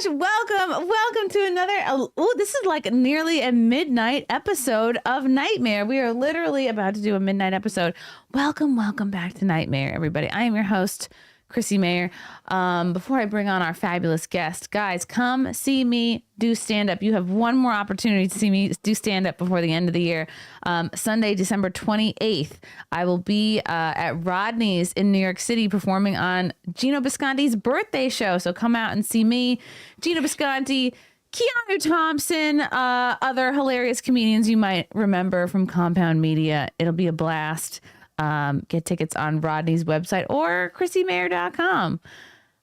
gosh, welcome to another, this is like nearly a midnight episode of NightMayr. We are literally about to do a midnight episode. Welcome back to NightMayr, everybody. I am your host, Chrissie Mayr. Before I bring on our fabulous guest, guys, come see me do stand-up. You have one more opportunity to see me do stand-up before the end of the year. Sunday, December 28th, I will be at Rodney's in New York City performing on Gino Bisconti's birthday show. So come out and see me, Gino Bisconti, Keanu Thompson, other hilarious comedians you might remember from Compound Media. It'll be a blast. Get tickets on Rodney's website or ChrissieMayr.com.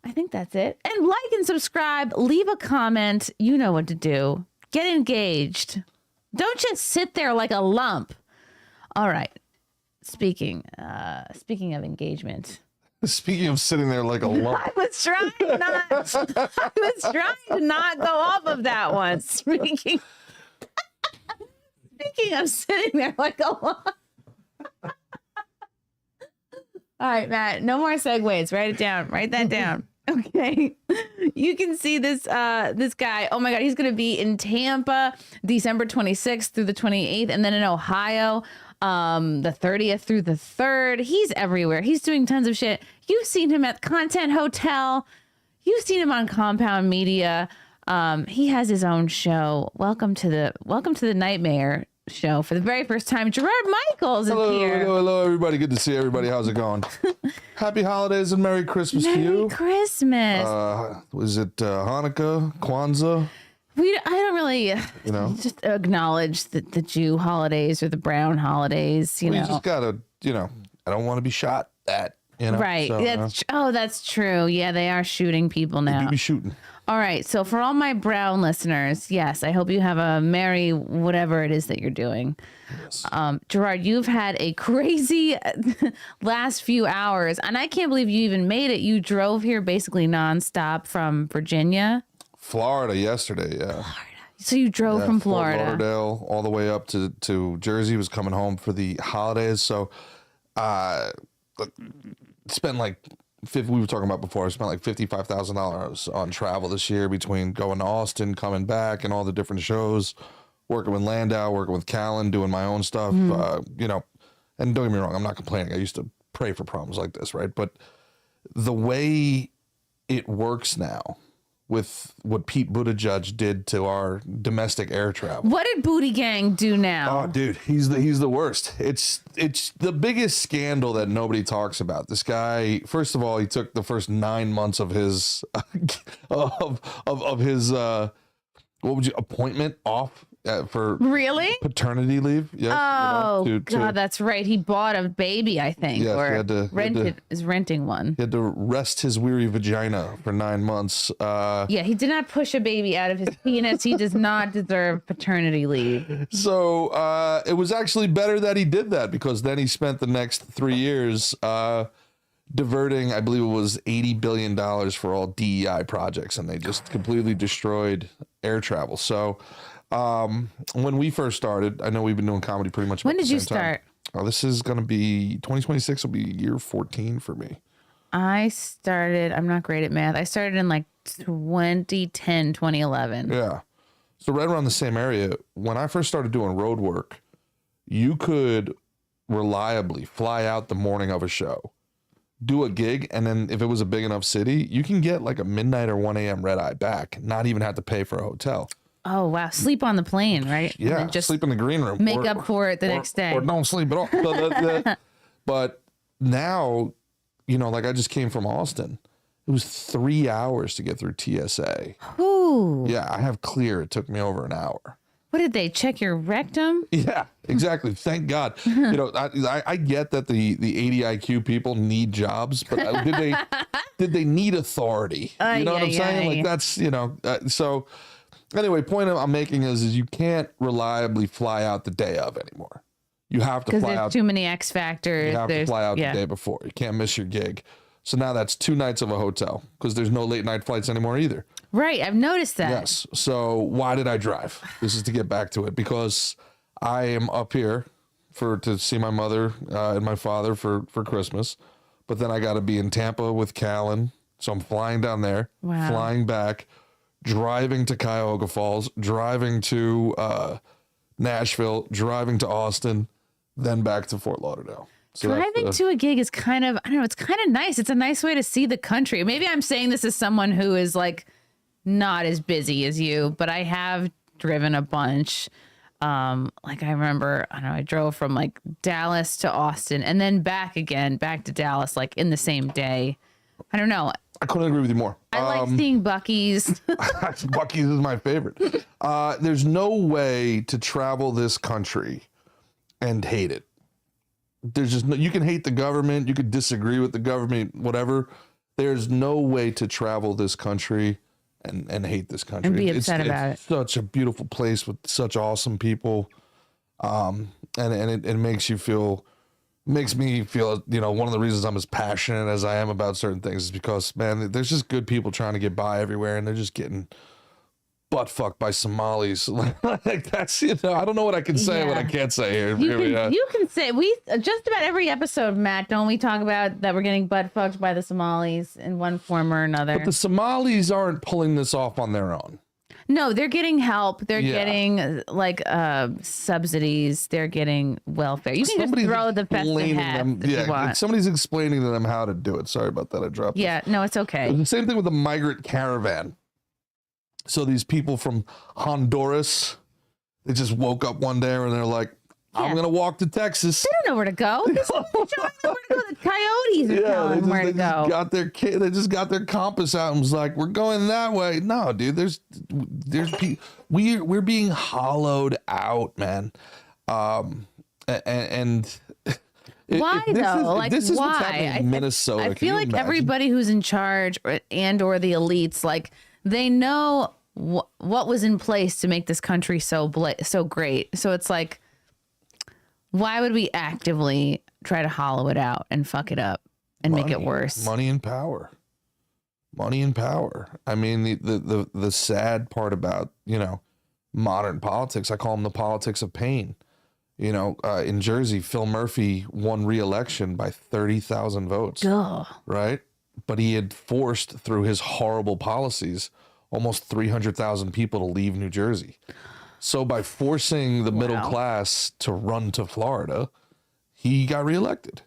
I think that's it. And like and subscribe. Leave a comment. You know what to do. Get engaged. Don't just sit there like a lump. All right. Speaking of engagement. Speaking of sitting there like a lump. I was trying to not go off of that one. Speaking of sitting there like a lump. All right, Matt, no more segues. Write it down. Write that down. Okay. You can see this guy. Oh my God, he's going to be in Tampa December 26th through the 28th, and then in Ohio the 30th through the 3rd. He's everywhere. He's doing tons of shit. You've seen him at Content Hotel. You've seen him on Compound Media. He has his own show. Welcome to the NightMayr show for the very first time. Gerard Michaels is here. Hello, everybody. Good to see everybody. How's it going? Happy holidays and Merry Christmas to you. Merry Christmas. Was it Hanukkah, Kwanzaa? I don't really, just acknowledge the Jew holidays or the brown holidays. You just gotta, I don't want to be shot at. Right. So, that's true. Yeah, they are shooting people now. They do be shooting. All right. So for all my brown listeners, yes, I hope you have a merry whatever it is that you're doing. Yes. Gerard, you've had a crazy last few hours, and I can't believe you even made it. You drove here basically nonstop from Virginia. Florida yesterday, yeah. Florida. So you drove from Florida. Fort Lauderdale all the way up to Jersey. Was coming home for the holidays. So spent like we were talking about before. I spent like $55,000 on travel this year between going to Austin, coming back, and all the different shows. Working with Landau, working with Callan, doing my own stuff. And don't get me wrong, I'm not complaining. I used to pray for problems like this, right? But the way it works now, with what Pete Buttigieg did to our domestic air travel. What did Booty Gang do now? Oh, dude, he's the worst. It's the biggest scandal that nobody talks about. This guy, first of all, he took the first 9 months of his appointment off for really paternity leave. Yes, God, that's right. He bought a baby, I think, yes, or is renting one. He had to rest his weary vagina for 9 months. Yeah, he did not push a baby out of his penis. He does not deserve paternity leave. So it was actually better that he did that, because then he spent the next 3 years diverting, I believe it was $80 billion for all DEI projects, and they just completely destroyed air travel. So when we first started, I know we've been doing comedy pretty much. When did you start? Oh, this is going to be 2026 will be year 14 for me. I started, I'm not great at math. I started in like 2010, 2011. Yeah. So right around the same area. When I first started doing road work, you could reliably fly out the morning of a show, do a gig, and then if it was a big enough city, you can get like a midnight or 1 a.m. red eye back, not even have to pay for a hotel. Oh, wow. Sleep on the plane, right? Yeah, just sleep in the green room. Make up for it the next day. Or don't sleep at all. But now, like I just came from Austin. It was 3 hours to get through TSA. Ooh. Yeah, I have clear. It took me over an hour. What did they check your rectum? Yeah, exactly. Thank God. I get that the 80 IQ people need jobs, but did they need authority? You know what I'm saying? Like that's, so anyway, point I'm making is you can't reliably fly out the day of anymore. You have to fly out. Because there's too many X factors. You have to fly out the day before. You can't miss your gig. So now that's 2 nights of a hotel, because there's no late night flights anymore either. Right. I've noticed that. Yes. So why did I drive? This is to get back to it, because I am up here to see my mother and my father for Christmas. But then I got to be in Tampa with Callan. So I'm flying down there, flying back, driving to Cuyahoga Falls, driving to Nashville, driving to Austin, then back to Fort Lauderdale. So driving to a gig is kind of, I don't know, it's kind of nice. It's a nice way to see the country. Maybe I'm saying this as someone who is like not as busy as you, but I have driven a bunch. Like I remember, I don't know, I drove from like Dallas to Austin and then back to Dallas, like in the same day. I don't know. I couldn't agree with you more. I like seeing Buc-ee's. Buc-ee's is my favorite. There's no way to travel this country and hate it. There's just no, you can hate the government, you could disagree with the government, whatever. There's no way to travel this country and hate this country. And be upset about it. Such a beautiful place with such awesome people. And it makes you feel, makes me feel, you know, one of the reasons I'm as passionate as I am about certain things is because, man, there's just good people trying to get by everywhere and they're just getting butt fucked by Somalis. Like that's, you know, I don't know what I can say, what I can't say here. You can say, we just about every episode, Matt, don't we talk about that we're getting butt fucked by the Somalis in one form or another? But the Somalis aren't pulling this off on their own. No, they're getting help. They're getting like subsidies. They're getting welfare. You can just throw the festive hat if you want. Somebody's explaining to them how to do it. Sorry about that. I dropped it. No, it's okay. The same thing with the migrant caravan. So these people from Honduras, they just woke up one day and they're like, I'm going to walk to Texas. They don't know where to go. They're showing them where to go. The coyotes are telling them where to go. They just got their compass out and was like, we're going that way. No, dude, we're being hollowed out, man. Why though? This is what's happening in Minnesota. I feel like everybody who's in charge or the elites, like they know what was in place to make this country so great. So it's like, why would we actively try to hollow it out and fuck it up and make it worse? Money and power. I mean, the sad part about, you know, modern politics, I call them the politics of pain. You know, in Jersey, Phil Murphy won re-election by 30,000 votes. Ugh. Right? But he had forced through his horrible policies almost 300,000 people to leave New Jersey. So by forcing the middle class to run to Florida, he got reelected.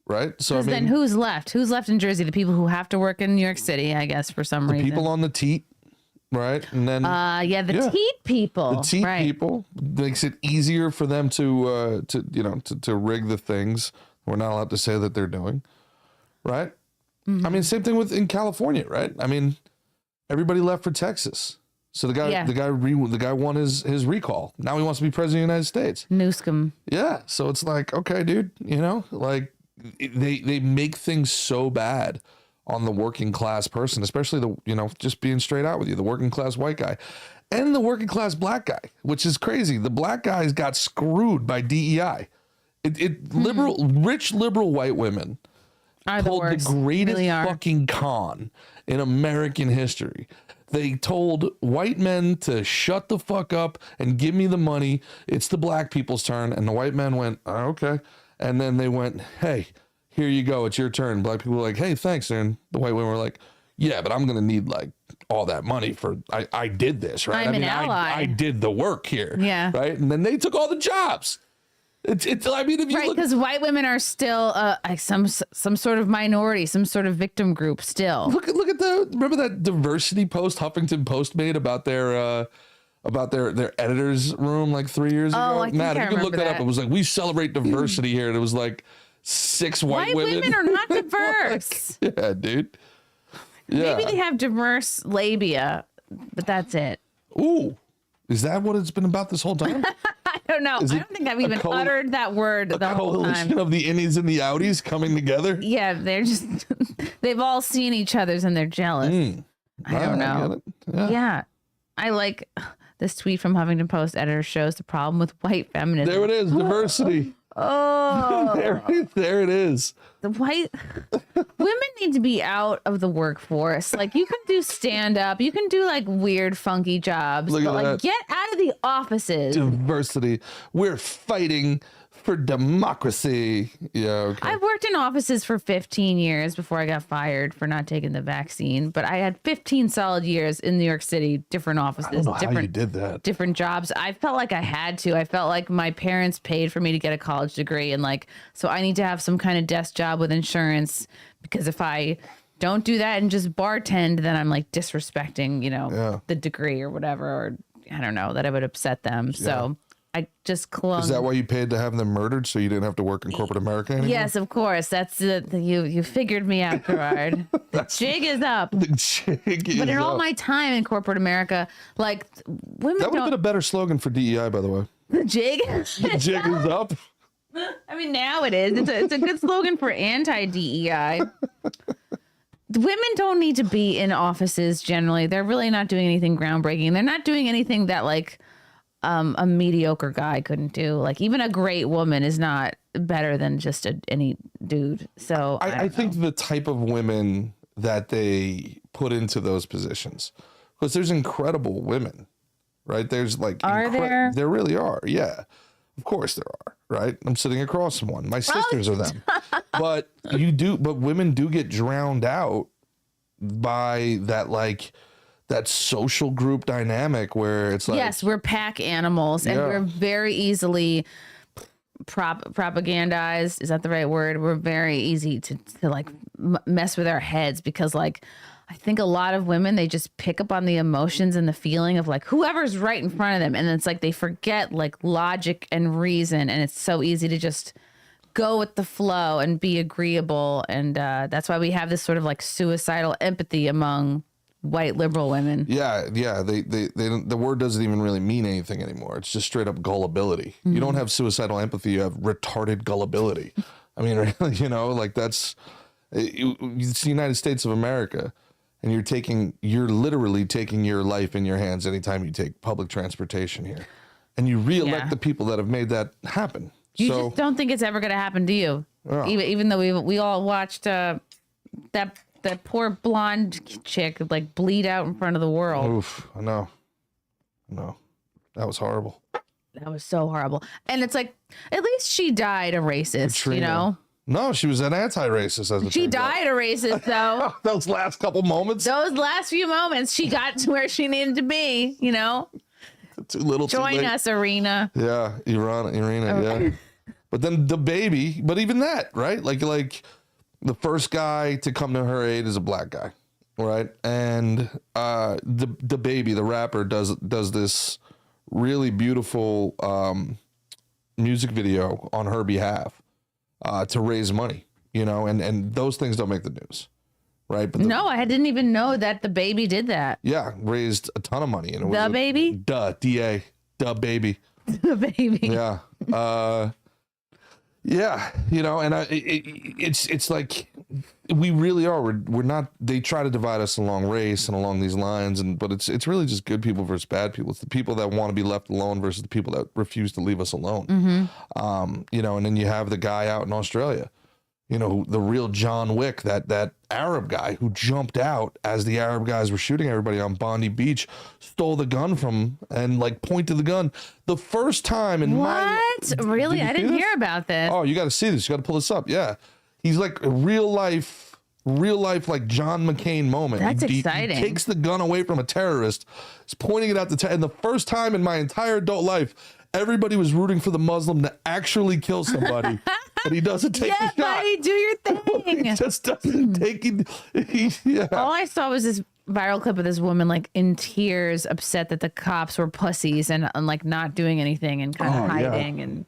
Right? So then who's left? Who's left in Jersey? The people who have to work in New York City, I guess, for some reason. People on the teat, right? And then the teat people. The teat people makes it easier for them to rig the things we're not allowed to say that they're doing. Right? Mm-hmm. I mean, same thing in California, right? I mean, everybody left for Texas. So the guy won his recall. Now he wants to be president of the United States. Newsom. Yeah. So it's like, okay, dude, you know, like they make things so bad on the working class person, especially just being straight out with you, the working class white guy and the working class black guy, which is crazy. The black guys got screwed by DEI. Rich liberal white women pulled the greatest fucking con in American history. They told white men to shut the fuck up and give me the money. It's the black people's turn. And the white men went, oh, okay. And then they went, hey, here you go. It's your turn. Black people were like, hey, thanks. And the white women were like, yeah, but I'm going to need like all that money for, I did this, right? I'm an ally. I did the work here. Yeah. Right. And then they took all the jobs. I mean, if you right, because white women are still like some sort of minority, some sort of victim group still. Look at remember that diversity post Huffington Post made about their editor's room like 3 years ago? Matt, if you can look that up, it was like, we celebrate diversity here, and it was like 6 white women. White women are not diverse. Like, yeah, dude. Yeah. Maybe they have diverse labia, but that's it. Ooh. Is that what it's been about this whole time? I don't know. I don't think I've even uttered that word the whole time. A coalition of the innies and the outies coming together? Yeah, they've all seen each other's and they're jealous. I don't know. Yeah. I like this tweet from Huffington Post editor shows the problem with white feminism. There it is, diversity. Oh, there it is. The white women need to be out of the workforce. Like, you can do stand up, you can do like weird, funky jobs, but like get out of the offices. Diversity. We're fighting for democracy. Yeah. Okay. I've worked in offices for 15 years before I got fired for not taking the vaccine, but I had 15 solid years in New York City, different offices, I don't know different, how you did that. different jobs. I felt like I had to. I felt like my parents paid for me to get a college degree, and like, so I need to have some kind of desk job with insurance, because if I don't do that and just bartend, then I'm like disrespecting, the degree or whatever, or I don't know, that I would upset them. So I just clung. Is that why you paid to have them murdered, so you didn't have to work in corporate America anymore? Yes, of course. That's you figured me out, Gerard. The jig is up. The jig is But in all up. my time in corporate America, like women That would have been a better slogan for DEI, by the way. the jig. The jig is up. I mean, now it is. It's a good slogan for anti-DEI. Women don't need to be in offices generally. They're really not doing anything groundbreaking. They're not doing anything that like a mediocre guy couldn't do. Like even a great woman is not better than just any dude. So I think the type of women that they put into those positions, because there's incredible women, right? There's like, there? There really are. Yeah, of course there are. Right. I'm sitting across from one. My sisters are them. But women do get drowned out by that social group dynamic where it's like, yes, we're pack animals, and we're very easily propagandized. Is that the right word? We're very easy to like mess with our heads, because like I think a lot of women, they just pick up on the emotions and the feeling of like whoever's right in front of them, and it's like they forget like logic and reason, and it's so easy to just go with the flow and be agreeable, and that's why we have this sort of like suicidal empathy among white liberal women. Yeah. They the word doesn't even really mean anything anymore. It's just straight up gullibility. Mm-hmm. You don't have suicidal empathy. You have retarded gullibility. I mean, really, like it's the United States of America, and you're literally taking your life in your hands anytime you take public transportation here, and you reelect the people that have made that happen. You just don't think it's ever going to happen to you, even though we all watched that poor blonde chick like bleed out in front of the world. Oof, I know. That was horrible. That was so horrible. And it's like, at least she died a racist, Katrina. No, she was an anti-racist. She died a racist, though. Those last couple moments. Those last few moments, she got to where she needed to be, Too little, Join too late. us, Arena. Yeah, Irina, yeah. But then the baby, but even that, right? Like the first guy to come to her aid is a black guy, right? And the baby, the rapper, does this really beautiful music video on her behalf to raise money, and those things don't make the news, right? But No, I didn't even know that the baby did that. Yeah, raised a ton of money. And it was baby? D-A, baby. The baby. Yeah. Yeah, and it's like we really are. We're not. They try to divide us along race and along these lines, but it's really just good people versus bad people. It's the people that want to be left alone versus the people that refuse to leave us alone. Mm-hmm. And then you have the guy out in Australia, the real John Wick, that Arab guy who jumped out as the Arab guys were shooting everybody on Bondi Beach, stole the gun from him and like pointed the gun. The first time in Really? I didn't hear about this. Oh, you got to see this. You got to pull this up. Yeah. He's like a real life like John McCain moment. That's exciting. He takes the gun away from a terrorist. He's pointing it out and the first time in my entire adult life, everybody was rooting for the Muslim to actually kill somebody. But he doesn't take the shot. Buddy, do your thing. He just doesn't take it. Yeah. All I saw was this viral clip of this woman like in tears, upset that the cops were pussies and like not doing anything and kind of hiding. And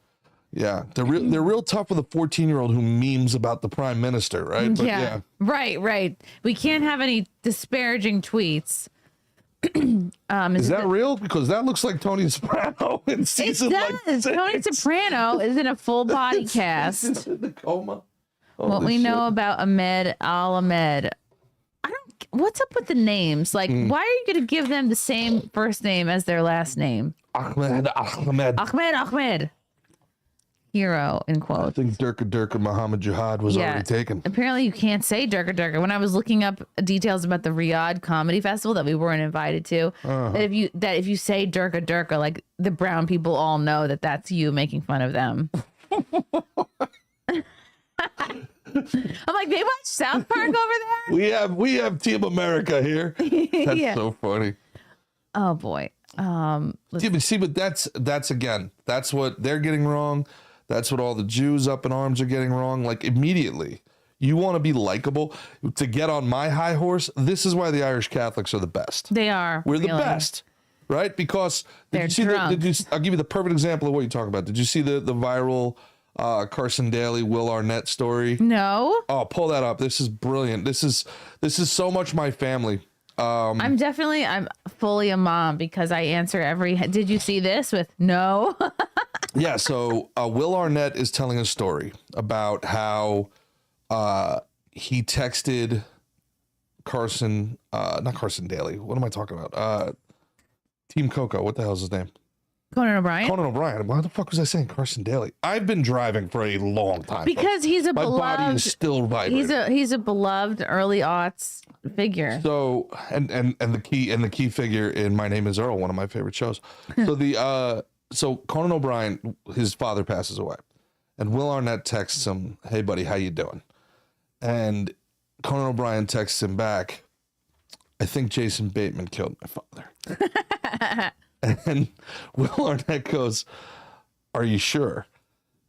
yeah, they're real tough with a 14-year-old who memes about the prime minister, right? But yeah. Right. We can't have any disparaging tweets. Is that real? Because that looks like Tony Soprano in season it does. Tony Soprano is in a full body cast. In the coma. What we know about Ahmed Al-Ahmed. What's up with the names? Like, why are you going to give them the same first name as their last name? Ahmed. Hero, in quotes. I think Durka Muhammad Jihad was already taken. Apparently you can't say Durka. When I was looking up details about the Riyadh Comedy Festival that we weren't invited to, that if you say Durka, like the brown people all know that that's you making fun of them. I'm like, they watch South Park over there? We have Team America here. That's so funny. Oh boy. Yeah, but that's what they're getting wrong. That's what all the Jews up in arms are getting wrong. Like immediately, you want to be likable to get on my high horse. This is why the Irish Catholics are the best. They are. We're the best, right? Because they're I'll give you the perfect example of what you're talking about. Did you see the viral Carson Daly, Will Arnett story? No. Oh, pull that up. This is brilliant. This is so much my family. I'm fully a mom because I answer did you see this with no? Yeah. So Will Arnett is telling a story about how he texted not Carson Daly. What am I talking about? Team Coco. What the hell is his name? Conan O'Brien. Why the fuck was I saying Carson Daly? I've been driving for a long time. Because he's a beloved. My body is still vibrating. He's a beloved early aughts figure. So and the key figure in My Name Is Earl, one of my favorite shows. So Conan O'Brien, his father passes away, and Will Arnett texts him, "Hey buddy, how you doing?" And Conan O'Brien texts him back, "I think Jason Bateman killed my father." And Will Arnett goes, "Are you sure?"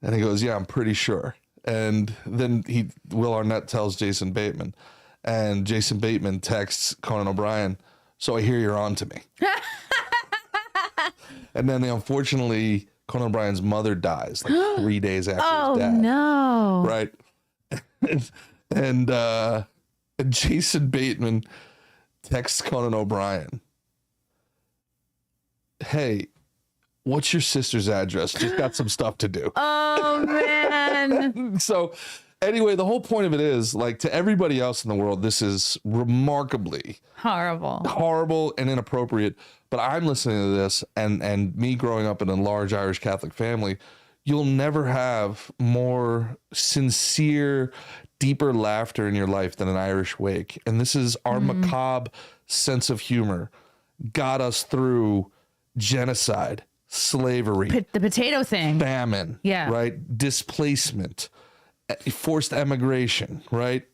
And he goes, "Yeah, I'm pretty sure." And then Will Arnett tells Jason Bateman, and Jason Bateman texts Conan O'Brien, "So I hear you're on to me." And then unfortunately, Conan O'Brien's mother dies like 3 days after his dad. Oh no! Right, and Jason Bateman texts Conan O'Brien, "Hey, what's your sister's address? Just got some stuff to do." Oh man. So anyway, the whole point of it is, like, to everybody else in the world, this is remarkably horrible and inappropriate. But I'm listening to this, and me growing up in a large Irish Catholic family, you'll never have more sincere, deeper laughter in your life than an Irish wake. And this is our macabre sense of humor got us through genocide, slavery, The potato thing. famine, right? Displacement, forced emigration, right?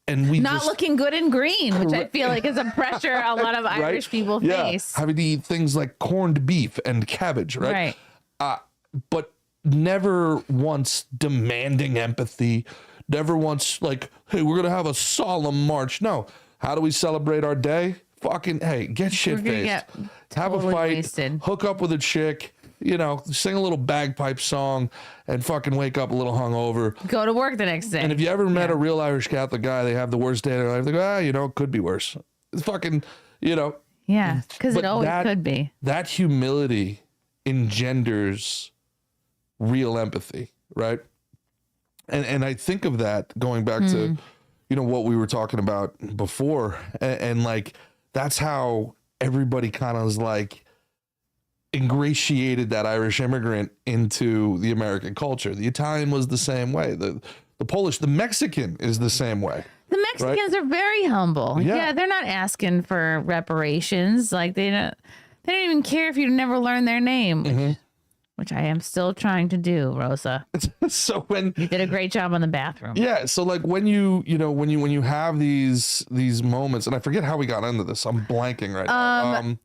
And we not looking good in green, which I feel like is a pressure a lot of Irish people face. Having to eat things like corned beef and cabbage, right? But never once demanding empathy, never once like, "Hey, we're gonna have a solemn march." No. How do we celebrate our day? Fucking, hey, get shit-faced. Have a fight, wasted. Hook up with a chick, sing a little bagpipe song, and fucking wake up a little hungover. Go to work the next day. And if you ever met a real Irish Catholic guy, they have the worst day of their life. They go, it could be worse. It's fucking, Yeah, because it always could be. That humility engenders real empathy, right? And I think of that going back to, what we were talking about before. And like, that's how everybody kind of is like, ingratiated that Irish immigrant into the American culture. The Italian was the same way. The Polish, the Mexican is the same way. The Mexicans are very humble. Yeah, they're not asking for reparations. Like they don't even care if you never learn their name, which I am still trying to do, Rosa. So when you did a great job on the bathroom. Yeah. So like when you have these moments, and I forget how we got into this. I'm blanking right now.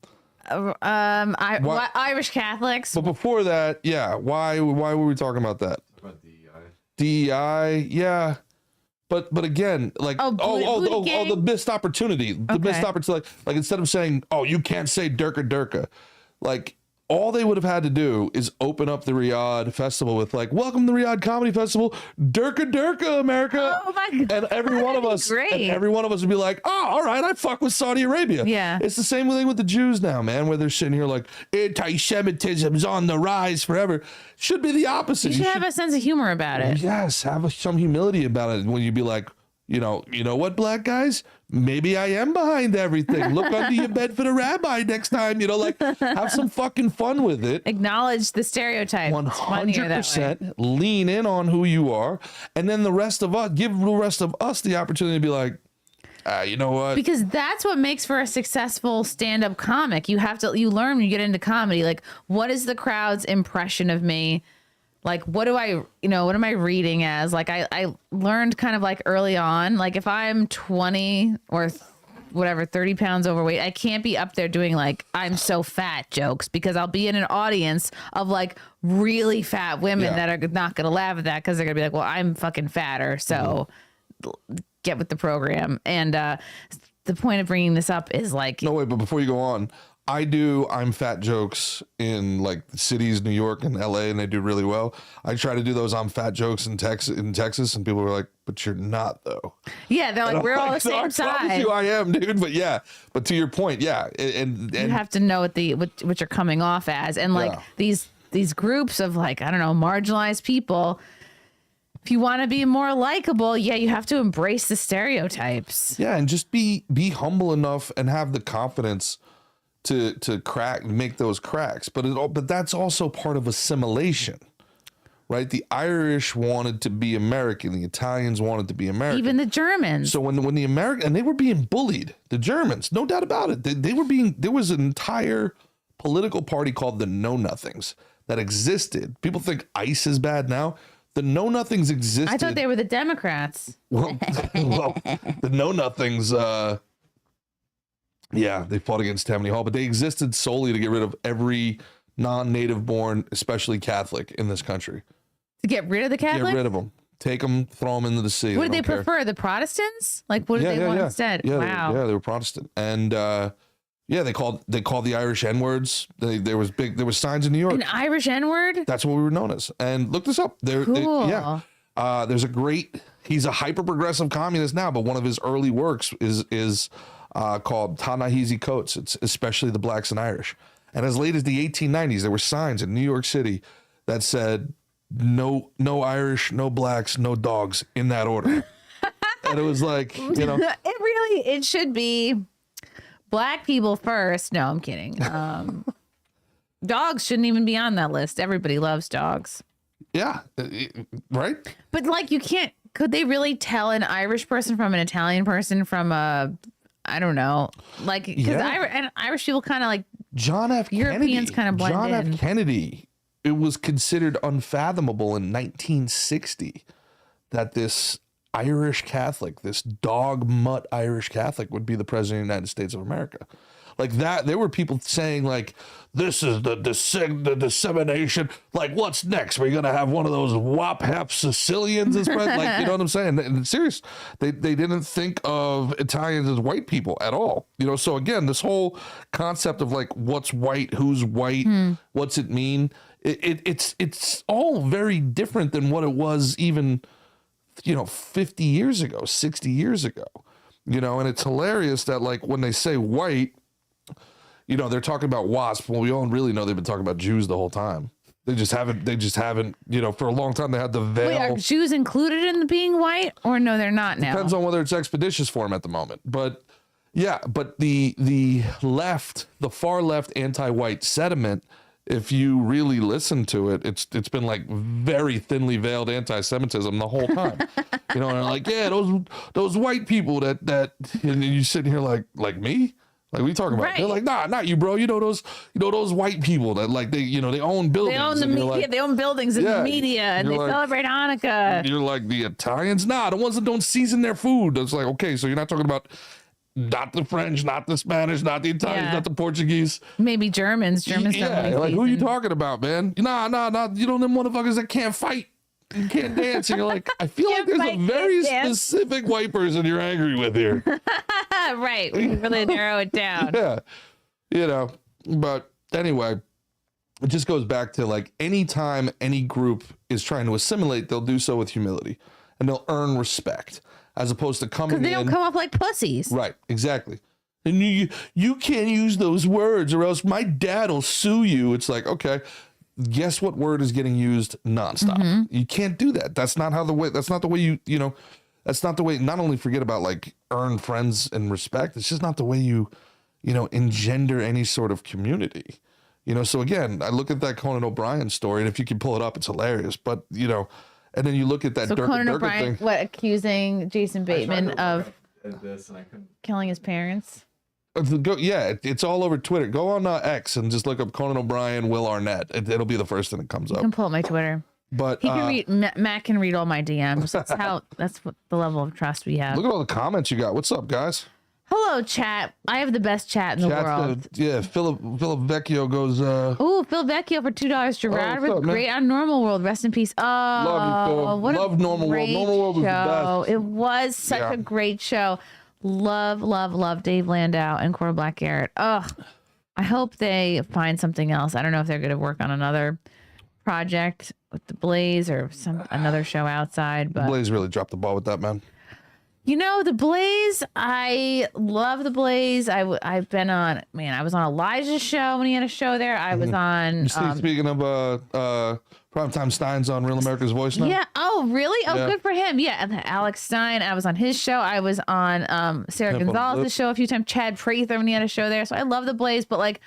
Irish Catholics. But before that, why were we talking about that? About DEI. DEI, yeah. But again, like the missed opportunity. The missed opportunity. Like instead of saying, "Oh, you can't say Durka Durka," like all they would have had to do is open up the Riyadh Festival with like, "Welcome to the Riyadh Comedy Festival, Durka Durka, America." Oh my God. And every one of us would be like, "Oh, all right, I fuck with Saudi Arabia." Yeah. It's the same thing with the Jews now, man, where they're sitting here like, "Anti-Semitism's on the rise forever." Should be the opposite. You should have a sense of humor about it. Yes, have some humility about it when you be like, you know what, black guys? Maybe I am behind everything. Look under your bed for the rabbi next time. Like, have some fucking fun with it. Acknowledge the stereotype. 100% lean in on who you are. And then the rest of us, give the rest of us the opportunity to be like, you know what? Because that's what makes for a successful stand-up comic. You learn when you get into comedy, like, what is the crowd's impression of me? like, what do I, what am I reading as? Like, I learned kind of like early on, like if I'm 20 or whatever, 30 pounds overweight, I can't be up there doing like, I'm so fat jokes, because I'll be in an audience of like really fat women that are not going to laugh at that, because they're going to be like, well, I'm fucking fatter. So get with the program. And the point of bringing this up is like, no, wait, but before you go on, I'm fat jokes in like cities, New York and LA, and they do really well. I try to do those I'm fat jokes in Texas, and people are like, but you're not though. Yeah, they're like, we're all the same size. I promise you I am, dude. But yeah, but to your point, yeah. And you have to know what you're coming off as. And like these groups of like, I don't know, marginalized people, if you want to be more likable, you have to embrace the stereotypes. Yeah, and just be humble enough and have the confidence to make those cracks. But that's also part of assimilation, right? The Irish wanted to be American, the Italians wanted to be American, even the Germans. So when the American, and they were being bullied, the Germans, no doubt about it. There was an entire political party called the Know Nothings that existed. People think ICE is bad now. The Know Nothings existed. I thought they were the Democrats. Well, the Know Nothings, they fought against Tammany Hall, but they existed solely to get rid of every non-native born, especially Catholic, in this country. To get rid of the Catholics? Get rid of them. Take them, throw them into the sea. What did they prefer? The Protestants? Like, what did they want instead? Yeah, wow. They were Protestant. And they called the Irish N-words. There was signs in New York. An Irish N-word? That's what we were known as. And look this up. Cool. There's he's a hyper-progressive communist now, but one of his early works is called Ta-Nehisi Coates. It's especially the blacks and Irish. And as late as the 1890s, there were signs in New York City that said, no Irish, no blacks, no dogs, in that order. And it was like, it should be black people first. No, I'm kidding. Dogs shouldn't even be on that list. Everybody loves dogs. Yeah. Right. But like, could they really tell an Irish person from an Italian person from I don't know, like, because Irish people kind of like John F. Europeans kind of blend in. John F. Kennedy, it was considered unfathomable in 1960 that this Irish Catholic, this dog mutt Irish Catholic, would be the president of the United States of America. Like that, there were people saying like, this is the dissemination. Like, what's next? We're gonna have one of those wop hep Sicilians as president. Like, you know what I'm saying? And serious, they didn't think of Italians as white people at all. So again, this whole concept of like, what's white, who's white, what's it mean? It's all very different than what it was even 50 years ago, 60 years ago. And it's hilarious that like when they say white, they're talking about WASP. Well, we all really know they've been talking about Jews the whole time. They just haven't, for a long time they had the veil. Wait, are Jews included in being white, or no, they're not now? Depends on whether it's expeditious for them at the moment. But yeah, but the far left anti-white sentiment, if you really listen to it, it's been like very thinly veiled anti-Semitism the whole time. And they're like, yeah, those white people that and you sitting here like me? Like, what are you talking about? Right. They're like, nah, not you, bro. Those white people that like they own buildings. They own the media. They own buildings in the media, and they celebrate Hanukkah. You're like, the Italians? Nah, the ones that don't season their food. It's like, okay, so you're not talking about not the French, not the Spanish, not the Italians, not the Portuguese. Maybe Germans. Germans don't really like, who are you talking about, man? Nah. You know them motherfuckers that can't fight. You can't dance. And you're like, I feel like there's a very specific white person you're angry with here. Right. We really narrow it down. Yeah. But anyway, it just goes back to like anytime any group is trying to assimilate, they'll do so with humility and they'll earn respect as opposed to coming in. Because they don't come off like pussies. Right. Exactly. And you can't use those words or else my dad will sue you. It's like, okay. Guess what word is getting used nonstop? Mm-hmm. You can't do that. That's not the way that's not the way, not only forget about like earn friends and respect. It's just not the way you engender any sort of community, So again, I look at that Conan O'Brien story and if you can pull it up, it's hilarious. But, and then you look at that Conan O'Brien, thing. Accusing Jason Bateman of killing his parents? It's all over Twitter. Go on X and just look up Conan O'Brien, Will Arnett. It'll be the first thing that comes up. You can pull up my Twitter. But He can read. Matt can read all my DMs. That's what the level of trust we have. look at all the comments you got. What's up, guys? Hello, chat. I have the best chat in the world. Philip Vecchio goes. Ooh, Phil Vecchio for $2. Gerard what's was up, man? great on Normal World. Rest in peace. Oh, Love you, Phil. what Love a Normal World. great Normal World was the show. best. It was such a great show. Love Dave Landau and Cora Black Garrett. Oh, I hope they find something else. I don't know if they're going to work on another project with the Blaze or another show outside. But Blaze really dropped the ball with that, man. you know, the Blaze, I love the Blaze. I've been on, man, I was on Elijah's show when he had a show there. I was on. Speaking of Primetime Stein's on Real America's Voice now. Yeah. Oh, really? Oh, Yeah. good for him. Yeah. And then Alex Stein, I was on his show. I was on Sarah Temple Gonzalez's Flip. show a few times. Chad Prather when he had a show there. So I love the Blaze, but like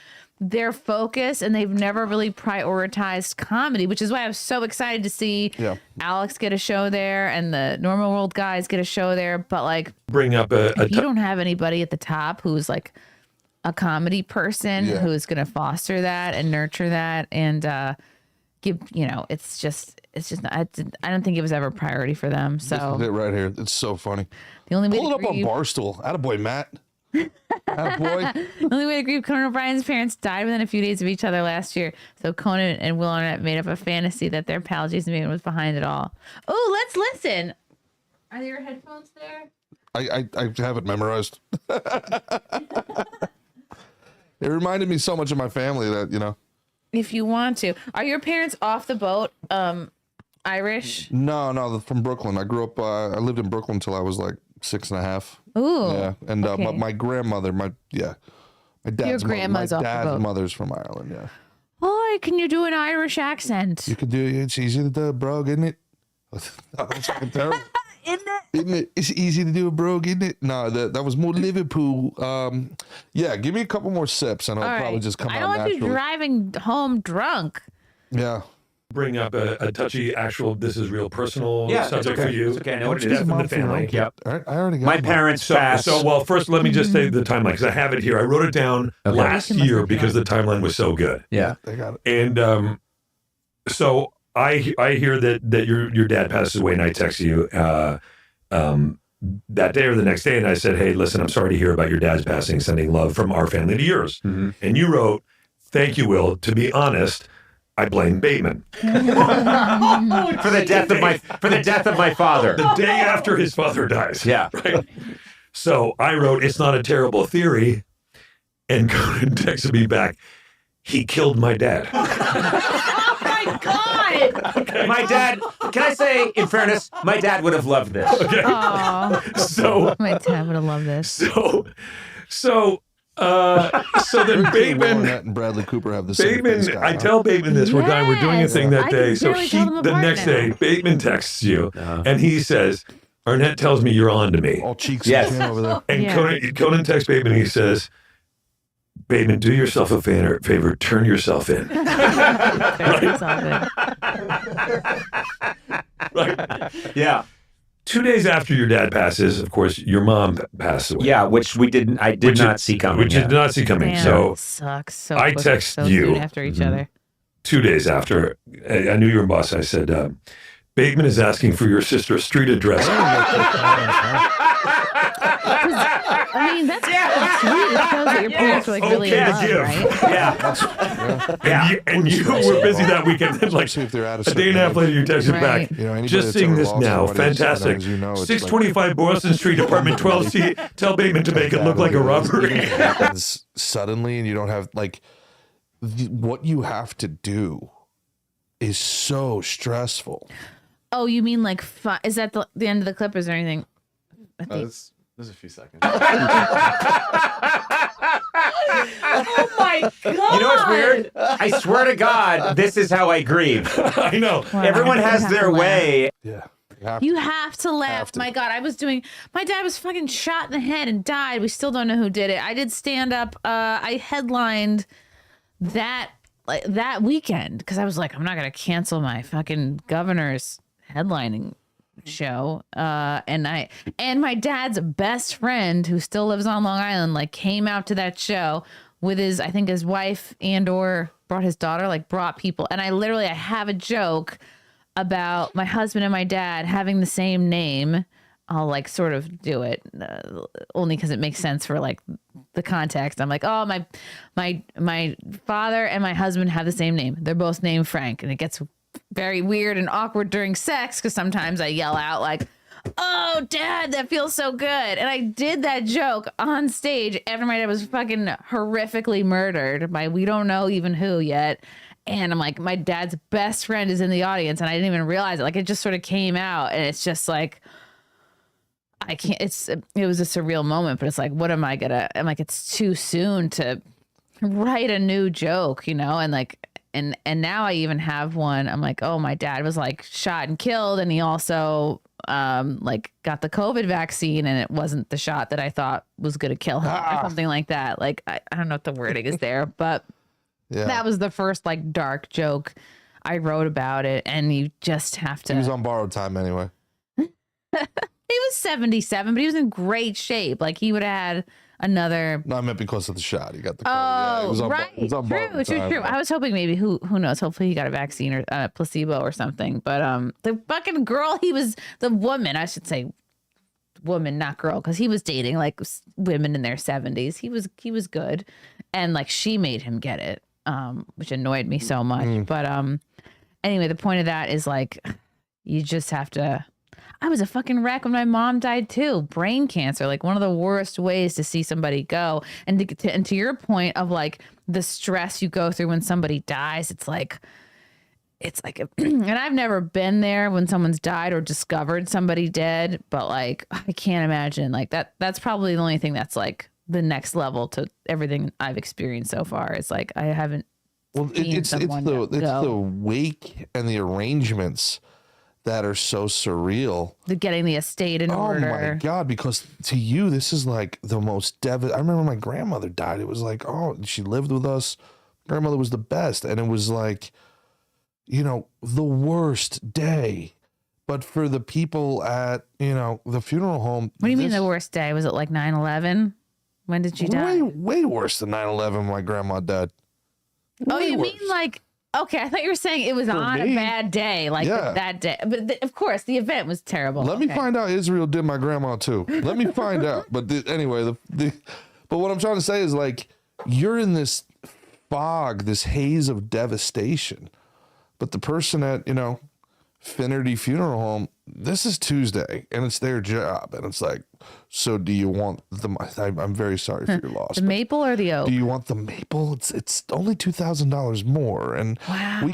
their focus, and they've never really prioritized comedy, which is why I was so excited to see Alex get a show there and the Normal World guys get a show there. But like, bring up if you don't have anybody at the top who's like a comedy person who's going to foster that and nurture that and give, you know, it's just not, I don't think it was ever a priority for them. So This is it right here. It's so funny. the only way Pull to it up on grieve, Barstool. Attaboy, Matt. Attaboy. the only way to grieve, Conan O'Brien's parents died within a few days of each other last year. So Conan and Will Arnett made up a fantasy that their pal Jason Bateman was behind it all. Oh, let's listen. Are your headphones there? I have it memorized. It reminded me so much of my family that, you know. If you want to. Are your parents off the boat Irish? No, from Brooklyn. I grew up, I lived in Brooklyn until I was like 6.5. Ooh. Yeah. And okay. my grandmother, my dad's grandma's off the boat. mother's from Ireland, yeah. Boy, can you do an Irish accent? You could do it. It's easy to do a brogue, isn't it? That's fucking terrible. Isn't it? It's easy to do a brogue, isn't it? No, that was more Liverpool. Yeah, give me a couple more sips and I'll probably just come out I don't want naturally. you driving home drunk. Yeah. bring up a touchy actual, this is real personal subject okay. for you. It's okay. I know what Which it is. death in the family. Yep. All right, I already got My mine. parents passed. Well, first, let me just say the timeline because I have it here. I wrote it down last year because the timeline was so good. Yeah. They got it. And so I hear that your dad passes away, and I text you that day or the next day, and I said, hey, listen, I'm sorry to hear about your dad's passing, sending love from our family to yours. Mm-hmm. And you wrote, thank you, Will. To be honest, I blame Bateman. For the death of my father. The day after his father dies. Yeah. Right. So I wrote, it's not a terrible theory. And Conan texted me back, he killed my dad. Oh my God! Okay. My dad, can I say, in fairness, my dad would have loved this. Okay. Oh, So my dad would have loved this. So then Will Bateman, Arnett and Bradley Cooper have the same face Bateman, guy, I huh? tell Bateman this. We're doing a thing that I day. can So barely tell them the apart next now. day, Bateman texts you and he says, Arnett tells me you're on to me. All cheeks Yes. and chin over there. And Yeah. Conan texts Bateman and he says, Bateman, do yourself a favor, turn yourself in. It's all good. Right. Yeah. 2 days after your dad passes, of course, your mom passed away. Yeah, which I did not see coming. Which you did not see coming. Damn, So it sucks. So I quick, text so you. soon after each other. 2 days after, I knew you were boss. I said, Bateman is asking for your sister's street address. I mean, that's sweet. It shows that your parents were like really in Okay, love, give. right? Yeah. And you were busy that weekend. And like See if they're out of a day and a half later, you texted Right. back. You know, anybody Just that's seeing ever this lost now. somebody, Fantastic. as you know, it's 625 Boylston Street, apartment 12C. Tell Bateman to make it look like a robbery. It happens suddenly, and you don't have what you have to do is so stressful. Oh, you mean like is that the end of the clip? Or is there anything? I think. There's a few seconds. Oh my God! You know what's weird? I swear to God, this is how I grieve. I know. Wow. Everyone You has have their to laugh. way. Yeah. You have to laugh. Have to. My God, my dad was fucking shot in the head and died. We still don't know who did it. I did stand up. I headlined that weekend because I was like, I'm not going to cancel my fucking governor's headlining show. And my dad's best friend who still lives on Long Island, like came out to that show with his wife and or brought his daughter, like brought people. And I have a joke about my husband and my dad having the same name, I'll like sort of do it only because it makes sense for like the context. I'm like, oh, my father and my husband have the same name. They're both named Frank. And it gets very weird and awkward during sex because sometimes I yell out like, oh, Dad, that feels so good. And I did that joke on stage after my dad was fucking horrifically murdered by we don't know even who yet. And I'm like, my dad's best friend is in the audience and I didn't even realize it. Like it just sort of came out and it's just like, I can't, it was a surreal moment, but it's like, what am I gonna, I'm like, it's too soon to write a new joke, you know? And like, and now I even have one. I'm like, oh, my dad was like shot and killed. And he also like got the COVID vaccine and it wasn't the shot that I thought was going to kill him or something like that. Like, I don't know what the wording is there, but that was the first like dark joke I wrote about it. And you just have to. He was on borrowed time anyway. He was 77, but he was in great shape. Like he would have had another. No, I meant because of the shot. He got the. Oh, right. He was on borrowed time. True. I was hoping maybe who knows? Hopefully he got a vaccine or a placebo or something. But the fucking girl, the woman. I should say, woman, not girl, because he was dating like women in their 70s. He was good, and like she made him get it, which annoyed me so much. But anyway, the point of that is like, you just have to. I was a fucking wreck when my mom died too. Brain cancer, like one of the worst ways to see somebody go. And to your point of like the stress you go through when somebody dies, it's like, and I've never been there when someone's died or discovered somebody dead, but like, I can't imagine like that. That's probably the only thing that's like the next level to everything I've experienced so far. It's like, I haven't. Well, it's the wake and the arrangements that are so surreal. The getting the estate in order. Oh my God, because to you, this is like the most I remember my grandmother died. It was like, oh, she lived with us. Grandmother was the best. And it was like, you know, the worst day. But for the people at, you know, the funeral home. What do you mean the worst day? Was it like 9/11? When did you die? Way worse than 9/11, my grandma died. Oh, you mean like, okay, I thought you were saying it was on a bad day, like that day. But of course, the event was terrible. Let me find out Israel did my grandma too. Let me find out. But anyway, but what I'm trying to say is like, you're in this fog, this haze of devastation. But the person at, you know, Finnerty Funeral Home, this is Tuesday and it's their job. And it's like, so do you want I'm very sorry for your loss. The maple or the oak? Do you want the maple? It's only $2,000 more. And wow.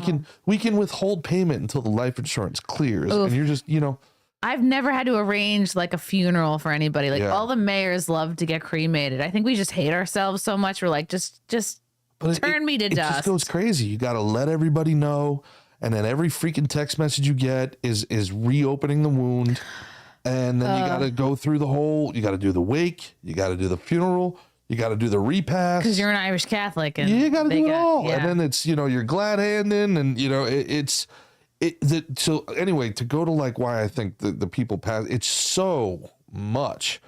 we can withhold payment until the life insurance clears. Oof. And you're just, you know. I've never had to arrange like a funeral for anybody. Like all the mayors love to get cremated. I think we just hate ourselves so much. We're like, just turn me to dust. It just goes crazy. You got to let everybody know. And then every freaking text message you get is reopening the wound. And then you got to go through you got to do the wake, you got to do the funeral, you got to do the repast. Because you're an Irish Catholic. And you got to do it all. Yeah. And then it's, you know, you're glad handing and, you know, so anyway, to go to like why I think the people pass, it's so much.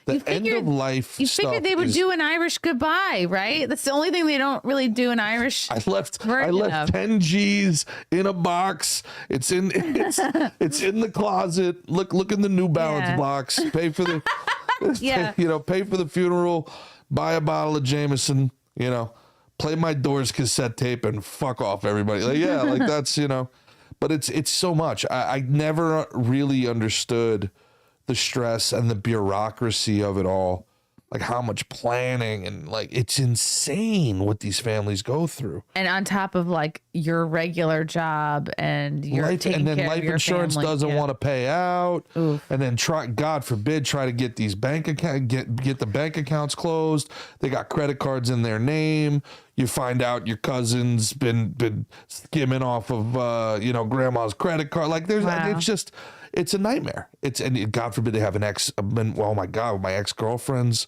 The end of life. You figured they would do an Irish goodbye, right? That's the only thing they don't really do in Irish. I left 10 G's in a box. It's in the closet. Look in the New Balance box. Pay for the pay for the funeral, buy a bottle of Jameson, you know, play my Doors cassette tape and fuck off everybody. Like, yeah, like that's, you know, but it's so much. I never really understood the stress and the bureaucracy of it all, like how much planning and like it's insane what these families go through. And on top of like your regular job and your life, and then life insurance doesn't want to pay out. Oof. And then God forbid, try to get these get the bank accounts closed. They got credit cards in their name. You find out your cousin's been skimming off of you know, grandma's credit card. Like it's a nightmare. And God forbid they have an ex. Oh my God, my ex-girlfriend's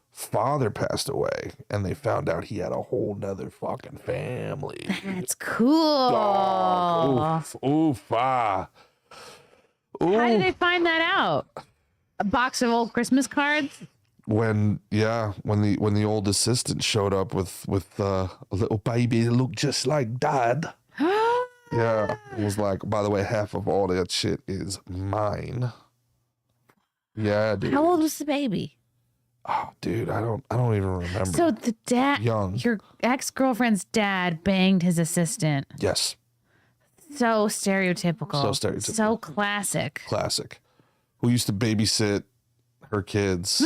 father passed away, and they found out he had a whole nother fucking family. That's cool. Dog. Oof. How did they find that out? A box of old Christmas cards? When the old assistant showed up with a little baby that looked just like Dad. Yeah, it was like, by the way, half of all that shit is mine. Yeah, dude. How old was the baby? Oh, dude, I don't even remember. So the dad, Young. your ex-girlfriend's dad banged his assistant. Yes, So stereotypical. So stereotypical. So classic. classic. Who used to babysit her kids?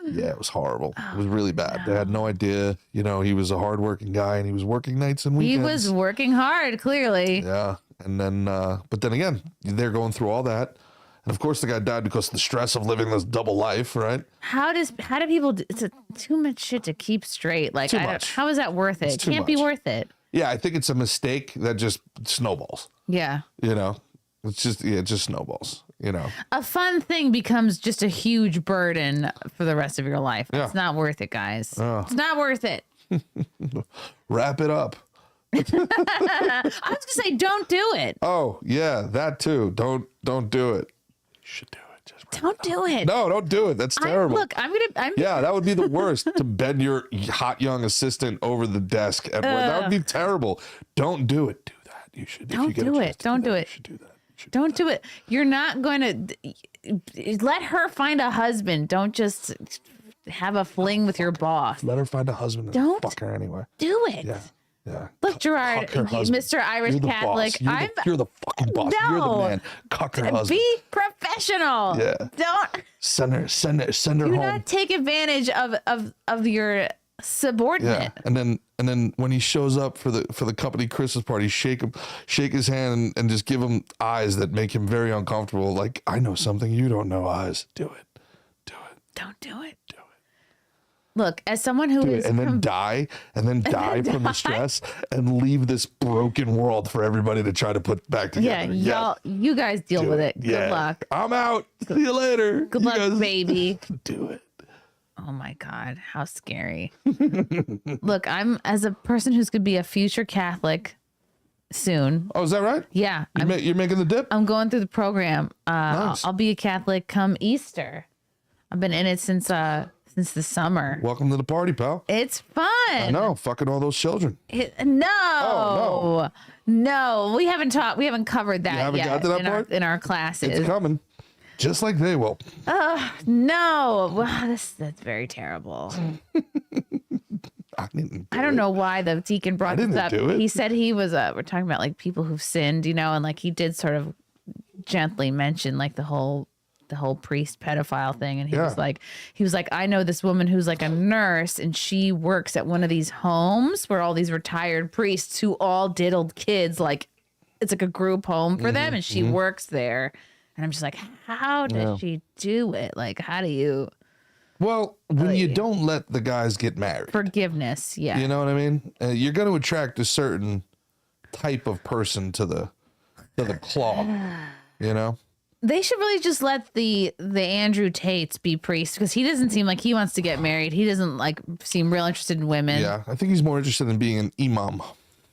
Yeah, it was horrible. It was really bad. They had no idea. You know, he was a hardworking guy, and he was working nights and He weekends. was working hard, clearly. Yeah, and then, but then again, they're going through all that, and of course, the guy died because of the stress of living this double life, right? How do people do, it's too much shit to keep straight. Like, Too I don't, much. how is that worth it? It's too Can't be much. worth it. Yeah, I think it's a mistake that just snowballs. Yeah. You know, it's just it just snowballs. You know, A fun thing becomes just a huge burden for the rest of your life. Yeah. It's not worth it, guys. Oh. It's not worth it. wrap it up. I was gonna say, don't do it. Oh yeah, that too. Don't do it. You should do it. Just wrap Don't do it. No, don't do it. That's terrible. I'm Yeah, that would be the worst to bend your hot young assistant over the desk at work. That would be terrible. Don't do it. Do that. You should. If Don't you get a do chance it. to Don't do that, it. You should do that. You should Don't do it. You're not going to let her find a husband. Don't just have a fling with your boss. let her find a husband and Don't fuck her anyway. Do it. Yeah. Yeah. Look, Gerard, Cuck her husband. Mr. Irish You're the Catholic, boss. You're the fucking boss. You're the No. man. Cuck her husband. be professional. Yeah. Don't Send her do home. not take advantage of your subordinate. Yeah, and then when he shows up for the company Christmas party, shake his hand and just give him eyes that make him very uncomfortable. Like, I know something you don't know. Eyes, do it. Don't do it. Do it. Look, as someone who Do is it, and then die from the stress and leave this broken world for everybody to try to put back yeah, together. y'all, you guys deal with it. Yeah. Good luck. I'm out. See you later. Good You luck, guys baby. Do it. Oh my God, how scary. Look, I'm as a person who's going to be a future Catholic soon. Oh, is that right? Yeah, You're making the dip? I'm going through the program. Nice. I'll be a Catholic come Easter. I've been in it since the summer. Welcome to the party, pal. It's fun. I know, fucking all those children. No. Oh, No, we haven't covered that haven't yet got to that in part? our classes. It's coming. Just like they will. No. Well, that's very terrible. I don't know why the deacon brought this didn't up. do it. He said he was we're talking about like people who've sinned, and like he did sort of gently mention like the whole priest pedophile thing, and he was like, I know this woman who's like a nurse, and she works at one of these homes where all these retired priests who all diddled kids, like it's like a group home for them, and she works there. And I'm just like, how does she do it? Like, how do you Well, when you don't let the guys get married, forgiveness? Yeah, you know what I mean? You're going to attract a certain type of person to the club, you know? they should really just let the Andrew Tkts be priest, because he doesn't seem like he wants to get married. He doesn't like seem real interested in women. Yeah, I think he's more interested in being an imam.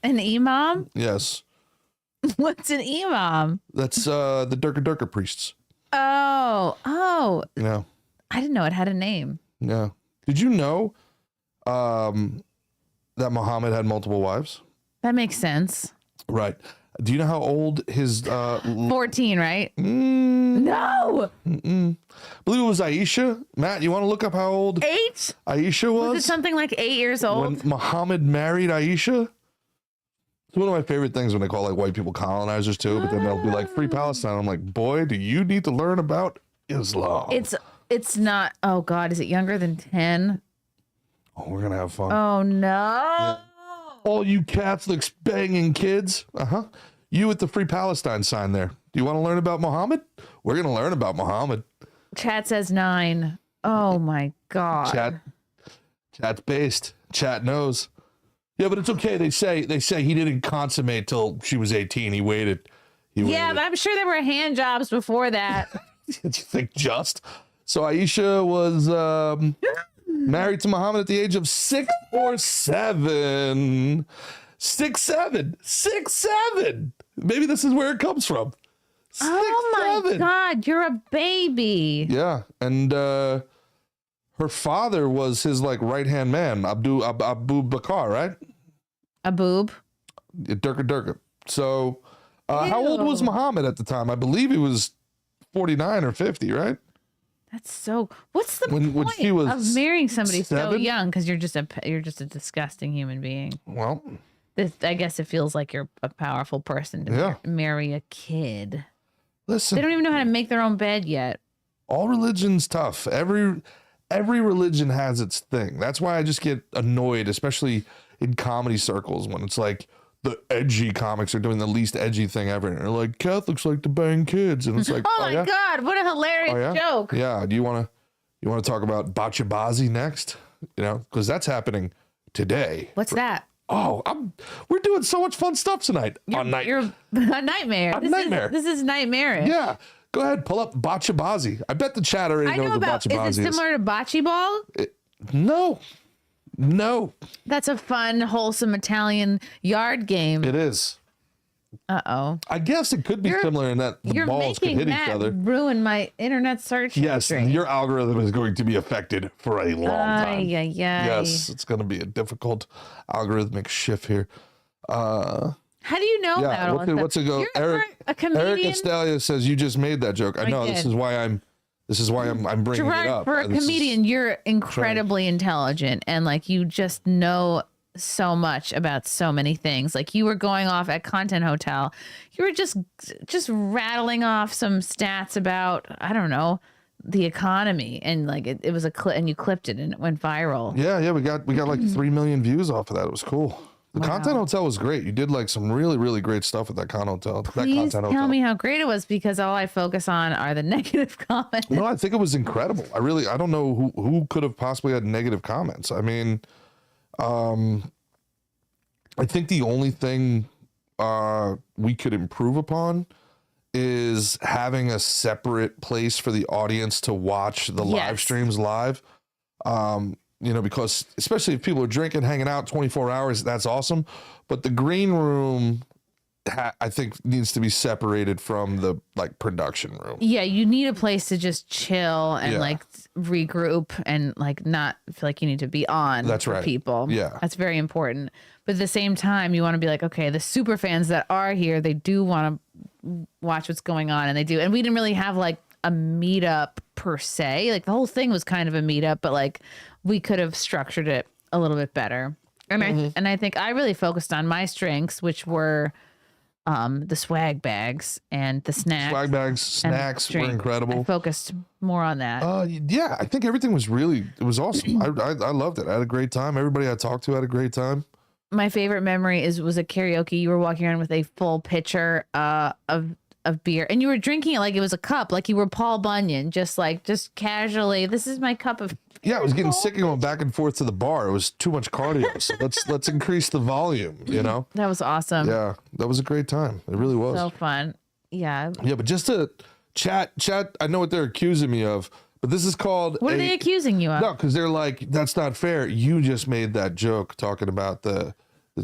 An imam? Yes. What's an imam? That's the Durka priests. Oh, You know? I didn't know it had a name. Yeah. Did you know that Muhammad had multiple wives? That makes sense. Right. Do you know how old his 14, right? No. I believe it was Aisha. Matt, you want to look up how old 8? Aisha was? Was it something like 8 years old? When Muhammad married Aisha? It's one of my favorite things when they call like white people colonizers too, but then they'll be like free Palestine. I'm like, boy, do you need to learn about Islam? It's not. Oh God, is it younger than 10? Oh, we're gonna have fun. Oh no. All you Catholics banging kids. You with the free Palestine sign there. Do you want to learn about Muhammad? We're gonna learn about Muhammad. Chat says 9. Oh my God. Chat's based. Chat knows. Yeah, but it's okay. They say he didn't consummate till she was 18. He waited. Yeah, but I'm sure there were hand jobs before that. Did you think just? So Aisha was married to Muhammad at the age of 6 or 7. 6, 7. 6, 7. Maybe this is where it comes from. 6, Oh my 7. God, you're a baby. Yeah, and her father was his like right-hand man, Abu Bakr, right? A boob. Durka. So, how old was Ew. Muhammad at the time? I believe he was 49 or 50, right? That's so. What's the When point she was of marrying somebody so 7? young? Because you're just a disgusting human being. Well, I guess it feels like you're a powerful person to marry a kid. listen. They don't even know how to make their own bed yet. All religion's tough. Every religion has its thing. That's why I just get annoyed, especially in comedy circles, when it's like the edgy comics are doing the least edgy thing ever. And they're like, Catholics like to bang kids. And it's like, Oh my God, what a hilarious joke. Yeah. Do you want to talk about bachabazi next? You know, because that's happening today. What's that? Oh, we're doing so much fun stuff tonight on night. You're a NightMayr. NightMayr. This is NightMayr. Yeah. Go ahead, pull up bachabazi. I bet the chat already I knows know what about. bachabazi Is it similar to bocce ball? No, That's a fun, wholesome Italian yard game. it is. Uh-oh. I guess it could be similar in that the You're balls could making hit each that other. ruin my internet search Yes, history. your algorithm is going to be affected for a long time. Yeah. Yes, it's going to be a difficult algorithmic shift here. How do you know Yeah, that? all that what's it go? You're Eric a comedian. Eric Estalia says you just made that joke. I know. did. This is why I'm bringing Gerard, it up. for a This is- comedian, you're incredibly intelligent and like you just know so much about so many things. Like you were going off at Content Hotel. You were just rattling off some stats about, I don't know, the economy, and like it was a clip, and you clipped it and it went viral. Yeah, we got like 3 million views off of that. It was cool. The Content Hotel was great. You did like some really, really great stuff at that Hotel. Please tell me how great it was, because all I focus on are the negative comments. No, I think it was incredible. I don't know who could have possibly had negative comments. I mean, I think the only thing we could improve upon is having a separate place for the audience to watch the live streams live. You know, because especially if people are drinking, hanging out 24 hours, that's awesome. But the green room, I think, needs to be separated from the like production room. Yeah, you need a place to just chill and like regroup and like not feel like you need to be on That's for right. people. Yeah. That's very important. But at the same time, you want to be like, okay, the super fans that are here, they do want to watch what's going on, and they do. And we didn't really have like a meetup per se. Like the whole thing was kind of a meetup, but like we could have structured it a little bit better. And I think I really focused on my strengths, which were the swag bags and the snacks. Swag bags, snacks were incredible. I focused more on that. Yeah, I think everything was it was awesome. I loved it. I had a great time. Everybody I talked to had a great time. My favorite memory was a karaoke. You were walking around with a full pitcher of beer, and you were drinking it like it was a cup, like you were Paul Bunyan, just casually. This is my cup of. Yeah, I was getting sick of going back and forth to the bar. It was too much cardio. So let's increase the volume. You know. That was awesome. Yeah, that was a great time. It really was. So fun. Yeah. Yeah, but just to chat. I know what they're accusing me of, but this is called. What are they accusing you of? No, because they're like, that's not fair. You just made that joke talking about the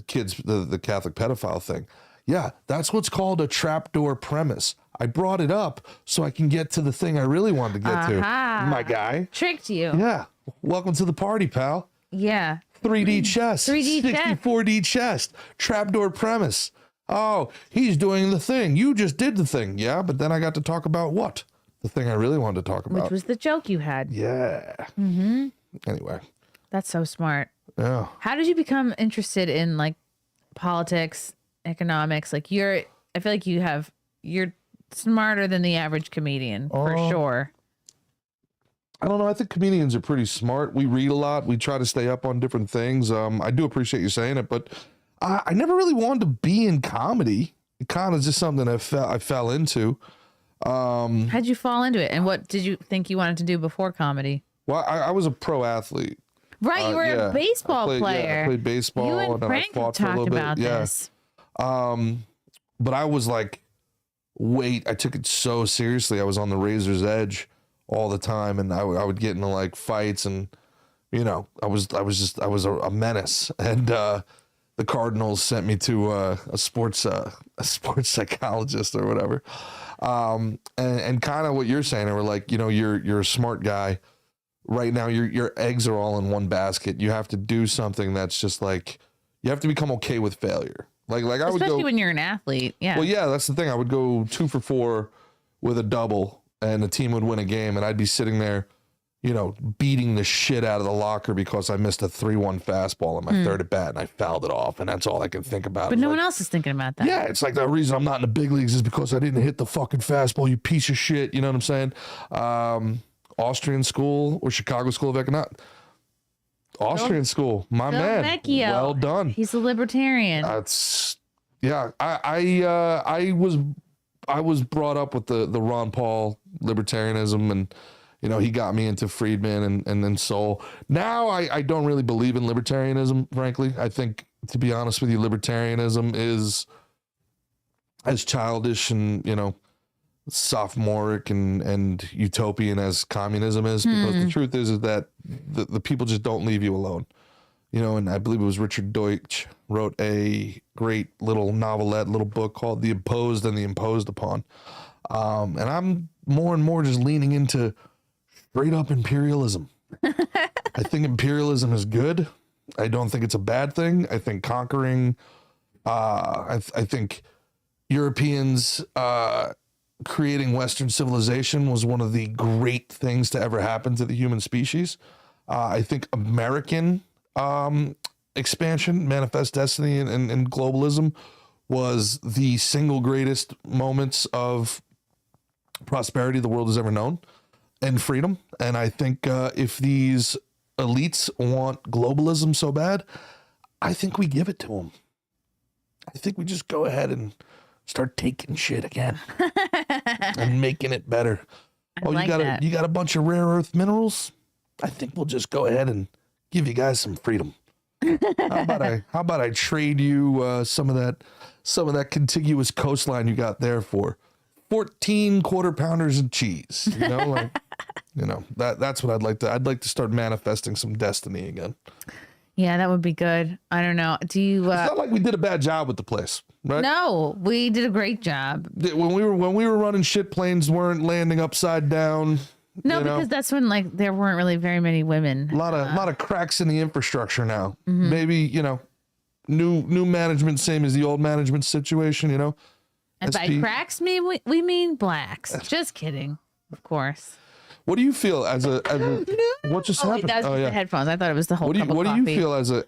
kids, the Catholic pedophile thing. Yeah, that's what's called a trapdoor premise. I brought it up so I can get to the thing I really wanted to get to. My guy. Tricked you. Yeah. Welcome to the party, pal. Yeah. 3D chess. 3D chess. 64D chess. Trapdoor premise. Oh, he's doing the thing. You just did the thing. Yeah, but then I got to talk about what? The thing I really wanted to talk about. Which was the joke you had. Yeah. Mm-hmm. Anyway. That's so smart. Yeah. How did you become interested in like politics, economics? Like I feel like you're smarter than the average comedian for sure. I don't know. I think comedians are pretty smart. We read a lot. We try to stay up on different things. I do appreciate you saying it, but I never really wanted to be in comedy. It kind of just something I fell into. How'd you fall into it? And what did you think you wanted to do before comedy? Well, I was a pro athlete. Right, you were a baseball player. Yeah, I played baseball. You and then Frank I fought for a talked little about bit. this. But I was like, I took it so seriously. I was on the razor's edge all the time, and I would get into like fights, and you know, I was a menace. And the Cardinals sent me to a sports psychologist or whatever. And kind of what you're saying, they were like, you know, you're a smart guy. Right now, your eggs are all in one basket. You have to do something that's just like, you have to become okay with failure. Like I would Especially go. when you're an athlete. Yeah. Well, yeah, that's the thing. I would go 2 for 4 with a double, and the team would win a game, and I'd be sitting there, beating the shit out of the locker because I missed a 3-1 fastball in my third at bat, and I fouled it off, and that's all I can think about. But no one else is thinking about that. Yeah, it's like the reason I'm not in the big leagues is because I didn't hit the fucking fastball, you piece of shit. You know what I'm saying? Austrian school or Chicago School of Economics. Austrian school, my Phil man. Vecchio. Well done. He's a libertarian. That's I was brought up with the Ron Paul libertarianism, and he got me into Friedman and then Soul. Now I don't really believe in libertarianism, frankly. I think, to be honest with you, libertarianism is as childish and sophomoric and utopian as communism is, because the truth is that the people just don't leave you alone. And I believe it was Richard Deutsch wrote a great little novelette, little book called The Imposed and the Imposed Upon. And I'm more and more just leaning into straight up imperialism. I think imperialism is good. I don't think it's a bad thing. I think conquering, I think Europeans creating Western civilization was one of the great things to ever happen to the human species. I think American expansion, manifest destiny, and globalism was the single greatest moments of prosperity the world has ever known, and freedom. And I think if these elites want globalism so bad, I think we give it to them. I think we just go ahead and start taking shit again and making it better. You got a bunch of rare earth minerals? I think we'll just go ahead and give you guys some freedom. How about I trade you some of that contiguous coastline you got there for 14 quarter pounders of cheese? That's what I'd like to start manifesting some destiny again. Yeah, that would be good. I don't know. Do you? It's not like we did a bad job with the place, right? No, we did a great job. When we were running shit, planes weren't landing upside down. No, because that's when there weren't really very many women. A lot of cracks in the infrastructure now. Maybe new management, same as the old management situation. And by cracks, we mean blacks. Just kidding, of course. What do you feel as a what just happened? That was the headphones. I thought it was the whole. What do you feel as a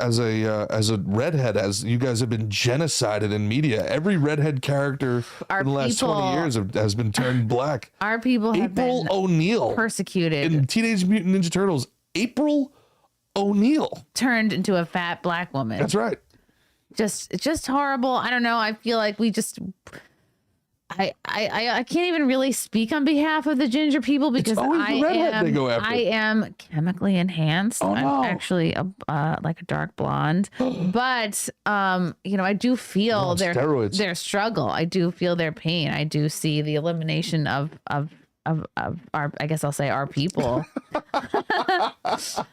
redhead? As you guys have been genocided in media, every redhead character in the last 20 years has been turned black. Our people have April been O'Neil persecuted in Teenage Mutant Ninja Turtles. April O'Neil turned into a fat black woman. That's right. Just horrible. I don't know. I feel like we just. I can't even really speak on behalf of the ginger people because I am chemically enhanced. Oh, no. I'm actually like a dark blonde, but I do feel their struggle. I do feel their pain. I do see the elimination of our, I guess I'll say, our people.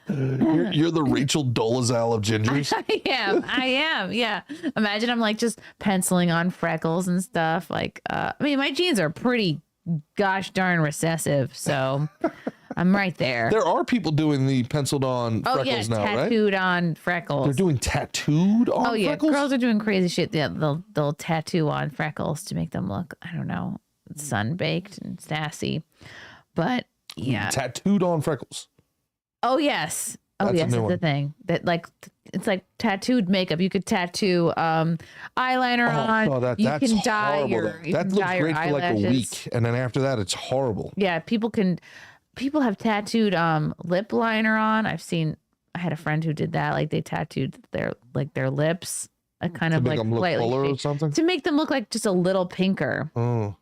You're the Rachel Dolezal of gingers. I am. Yeah. Imagine I'm just penciling on freckles and stuff. My genes are pretty gosh darn recessive. So I'm right there. There are people doing the penciled on freckles now, right? Tattooed on freckles. They're doing tattooed on freckles? Girls are doing crazy shit. Yeah, they'll tattoo on freckles to make them look, I don't know, sun-baked and sassy. But yeah. Tattooed on freckles. Oh, yes. It's the thing. That it's like tattooed makeup. You could tattattoo eyeliner on. Oh, that's can dye horrible. That looks great for like a week. And then after that, it's horrible. Yeah, people have tattooed lip liner on. I had a friend who did that. They tattooed their lips. Kind of make them look slightly fuller or something? To make them look like just a little pinker. Oh.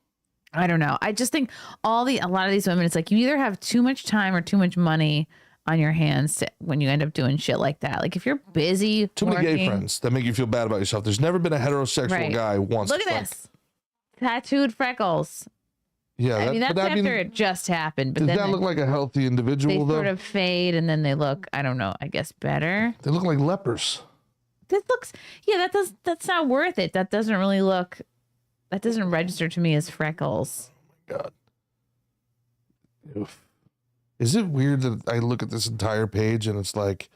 I don't know. I just think a lot of these women, it's like you either have too much time or too much money on your hands when you end up doing shit like that. If you're busy, too many gay friends that make you feel bad about yourself. There's never been a heterosexual guy once. Look at this, tattooed freckles. Yeah, that's after it just happened. But does that look like a healthy individual? They sort of fade, and then they look, I don't know, I guess better. They look like lepers. This looks, that's not worth it. That doesn't really look. That doesn't register to me as freckles. Oh my God. Oof. Is it weird that I look at this entire page and it's like,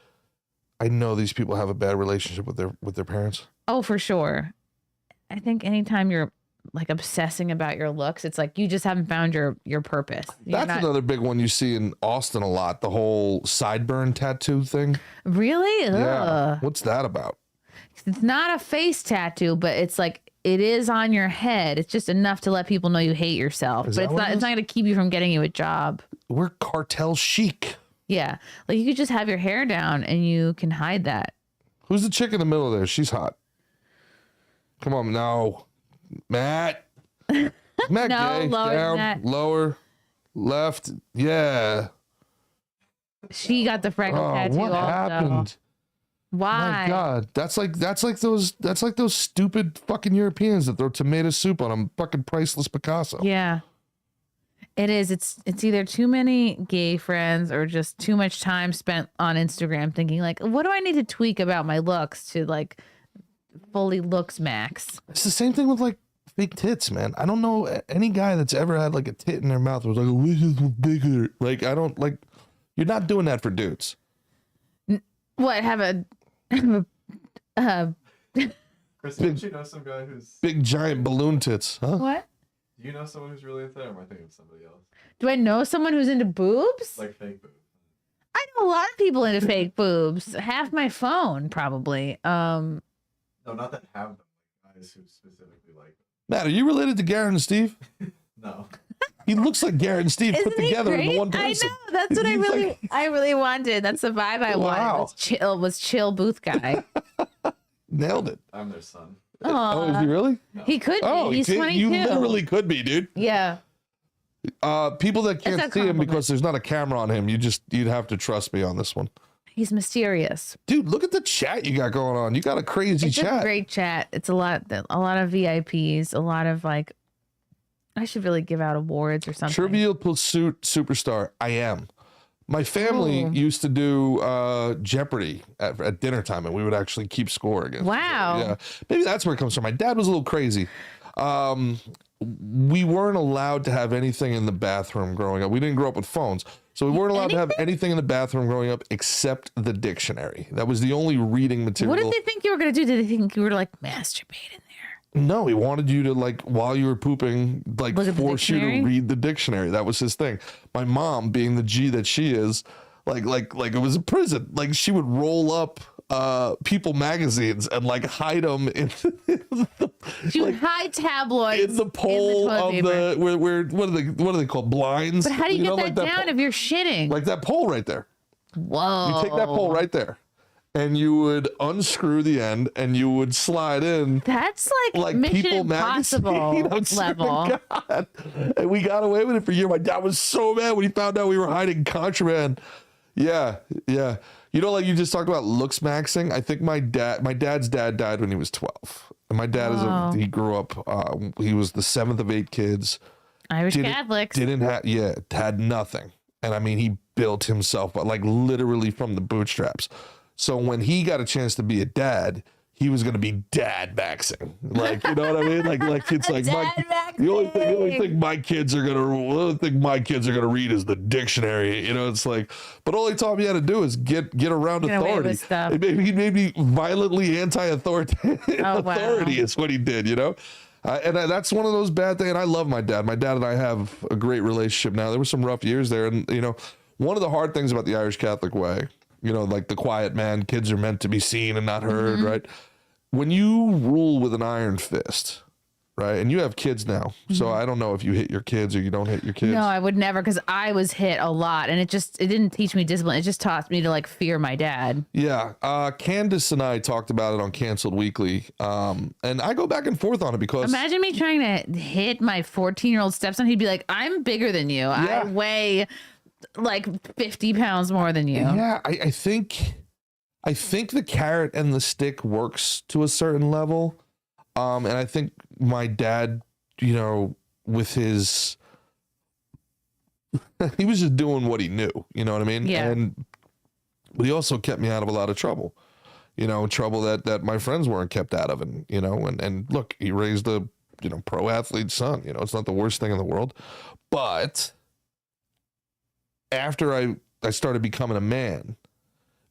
I know these people have a bad relationship with their parents? Oh, for sure. I think anytime you're like obsessing about your looks, it's like you just haven't found your purpose. That's another big one you see in Austin a lot, the whole sideburn tattoo thing. Really? Yeah. Ugh. What's that about? It's not a face tattoo, but it's like it is on your head. It's just enough to let people know you hate yourself. Is But that it's what not it it's is? not gonna keep you from getting you a job. We're cartel chic. Yeah. Like you could just have your hair down and you can hide that. Who's the chick in the middle there? She's hot. Come on, no. Matt. Matt No, gay. lower than Down, that. lower, left. Yeah. She got the freckle Oh, tattoo what also. happened? Why? My God, that's like those stupid fucking Europeans that throw tomato soup on a fucking priceless Picasso. Yeah. It is. It's either too many gay friends or just too much time spent on Instagram thinking like, what do I need to tweak about my looks to like fully looks max? It's the same thing with like fake tits, man. I don't know any guy that's ever had like a tit in their mouth was like, oh, this is bigger. Like, I don't like. You're not doing that for dudes. What have a Chris, don't you know some guy who's? Big giant balloon tits, huh? what? Do you know someone who's really into that, or am I thinking of somebody else? Do I know someone who's into boobs? Like fake boobs. I know a lot of people into fake boobs. Half my phone probably. No, not that have them. Like guys who specifically like Matt, are you related to Garrett and Steve? them. No. He looks like Garrett and Steve put Isn't he together great? in one I person. know. That's what I He's really like- I really wanted. That's the vibe I Wow. wanted. Was chill booth guy. Nailed it. I'm their son. Oh, is Aw. he really? He could be. Oh, He's 22. you literally could be, dude. Yeah. People that can't That's a see him compliment. because there's not a camera on him, you'd have to trust me on this one. He's mysterious. Dude, look at the chat you got going on. You got a crazy It's chat. a great chat. It's a lot of VIPs, a lot of like I should really give out awards or something. Trivial Pursuit Superstar. I am. My family Ooh. used to do Jeopardy at dinner time, and we would actually keep score against. Wow. Yeah, maybe that's where it comes from. My dad was a little crazy. We weren't allowed to have anything in the bathroom growing up. We didn't grow up with phones, so we weren't allowed to have anything in the bathroom growing up except the dictionary. That was the only reading material. What did they think you were gonna do? Did they think you were like masturbate in there? No, he wanted you to like while you were pooping, like Look at the force you to dictionary? read the dictionary. That was his thing. My mom, being the G that she is, like it was a prison. Like she would roll up People magazines and like hide them in She would hide tabloids in the pole toilet of paper. the where what are they called, blinds? But how do you, get like that down pole- if you're shitting? like that pole right there? Whoa! You take that pole right there, and you would unscrew the end, and you would slide in. That's like Like Mission People magazine. Impossible I swear to level. God. And we got away with it for a year. My dad was so mad when he found out we were hiding contraband. Yeah. You know, like you just talked about looks maxing. I think my dad's dad died when he was 12. And my dad Wow. he grew up, he was the 7th of 8 kids. Irish Didn't- Catholics. Had nothing. And I mean, he built himself, but like literally from the bootstraps. So when he got a chance to be a dad, he was going to be dad maxing. Like, you know what I mean? Like it's like the only thing my kids are going to read is the dictionary. You know, it's like, but all he taught me how to do is get around Get away authority. with stuff. He made me violently anti-authority. Oh, wow. Authority is what he did, you know? That's one of those bad things. And I love my dad. My dad and I have a great relationship now. There were some rough years there. And, you know, one of the hard things about the Irish Catholic way, you know, like the quiet man, kids are meant to be seen and not heard, Mm-hmm. right? When you rule with an iron fist, right? And you have kids now. So I don't know if you hit your kids or you don't hit your kids. Mm-hmm. No, I would never, because I was hit a lot, and it didn't teach me discipline. It just taught me to like fear my dad. Yeah. Candace and I talked about it on Canceled Weekly. And I go back and forth on it because Imagine me trying to hit my 14-year-old stepson. He'd be like, "I'm bigger than you. Yeah. I weigh like 50 pounds more than you." yeah, I think the carrot and the stick works to a certain level. And I think my dad, you know, with his he was just doing what he knew, you know what I mean? Yeah. But he also kept me out of a lot of trouble. You know, trouble that my friends weren't kept out of. And, you know, and look, he raised a, you know, pro athlete son. You know, it's not the worst thing in the world. But after I started becoming a man,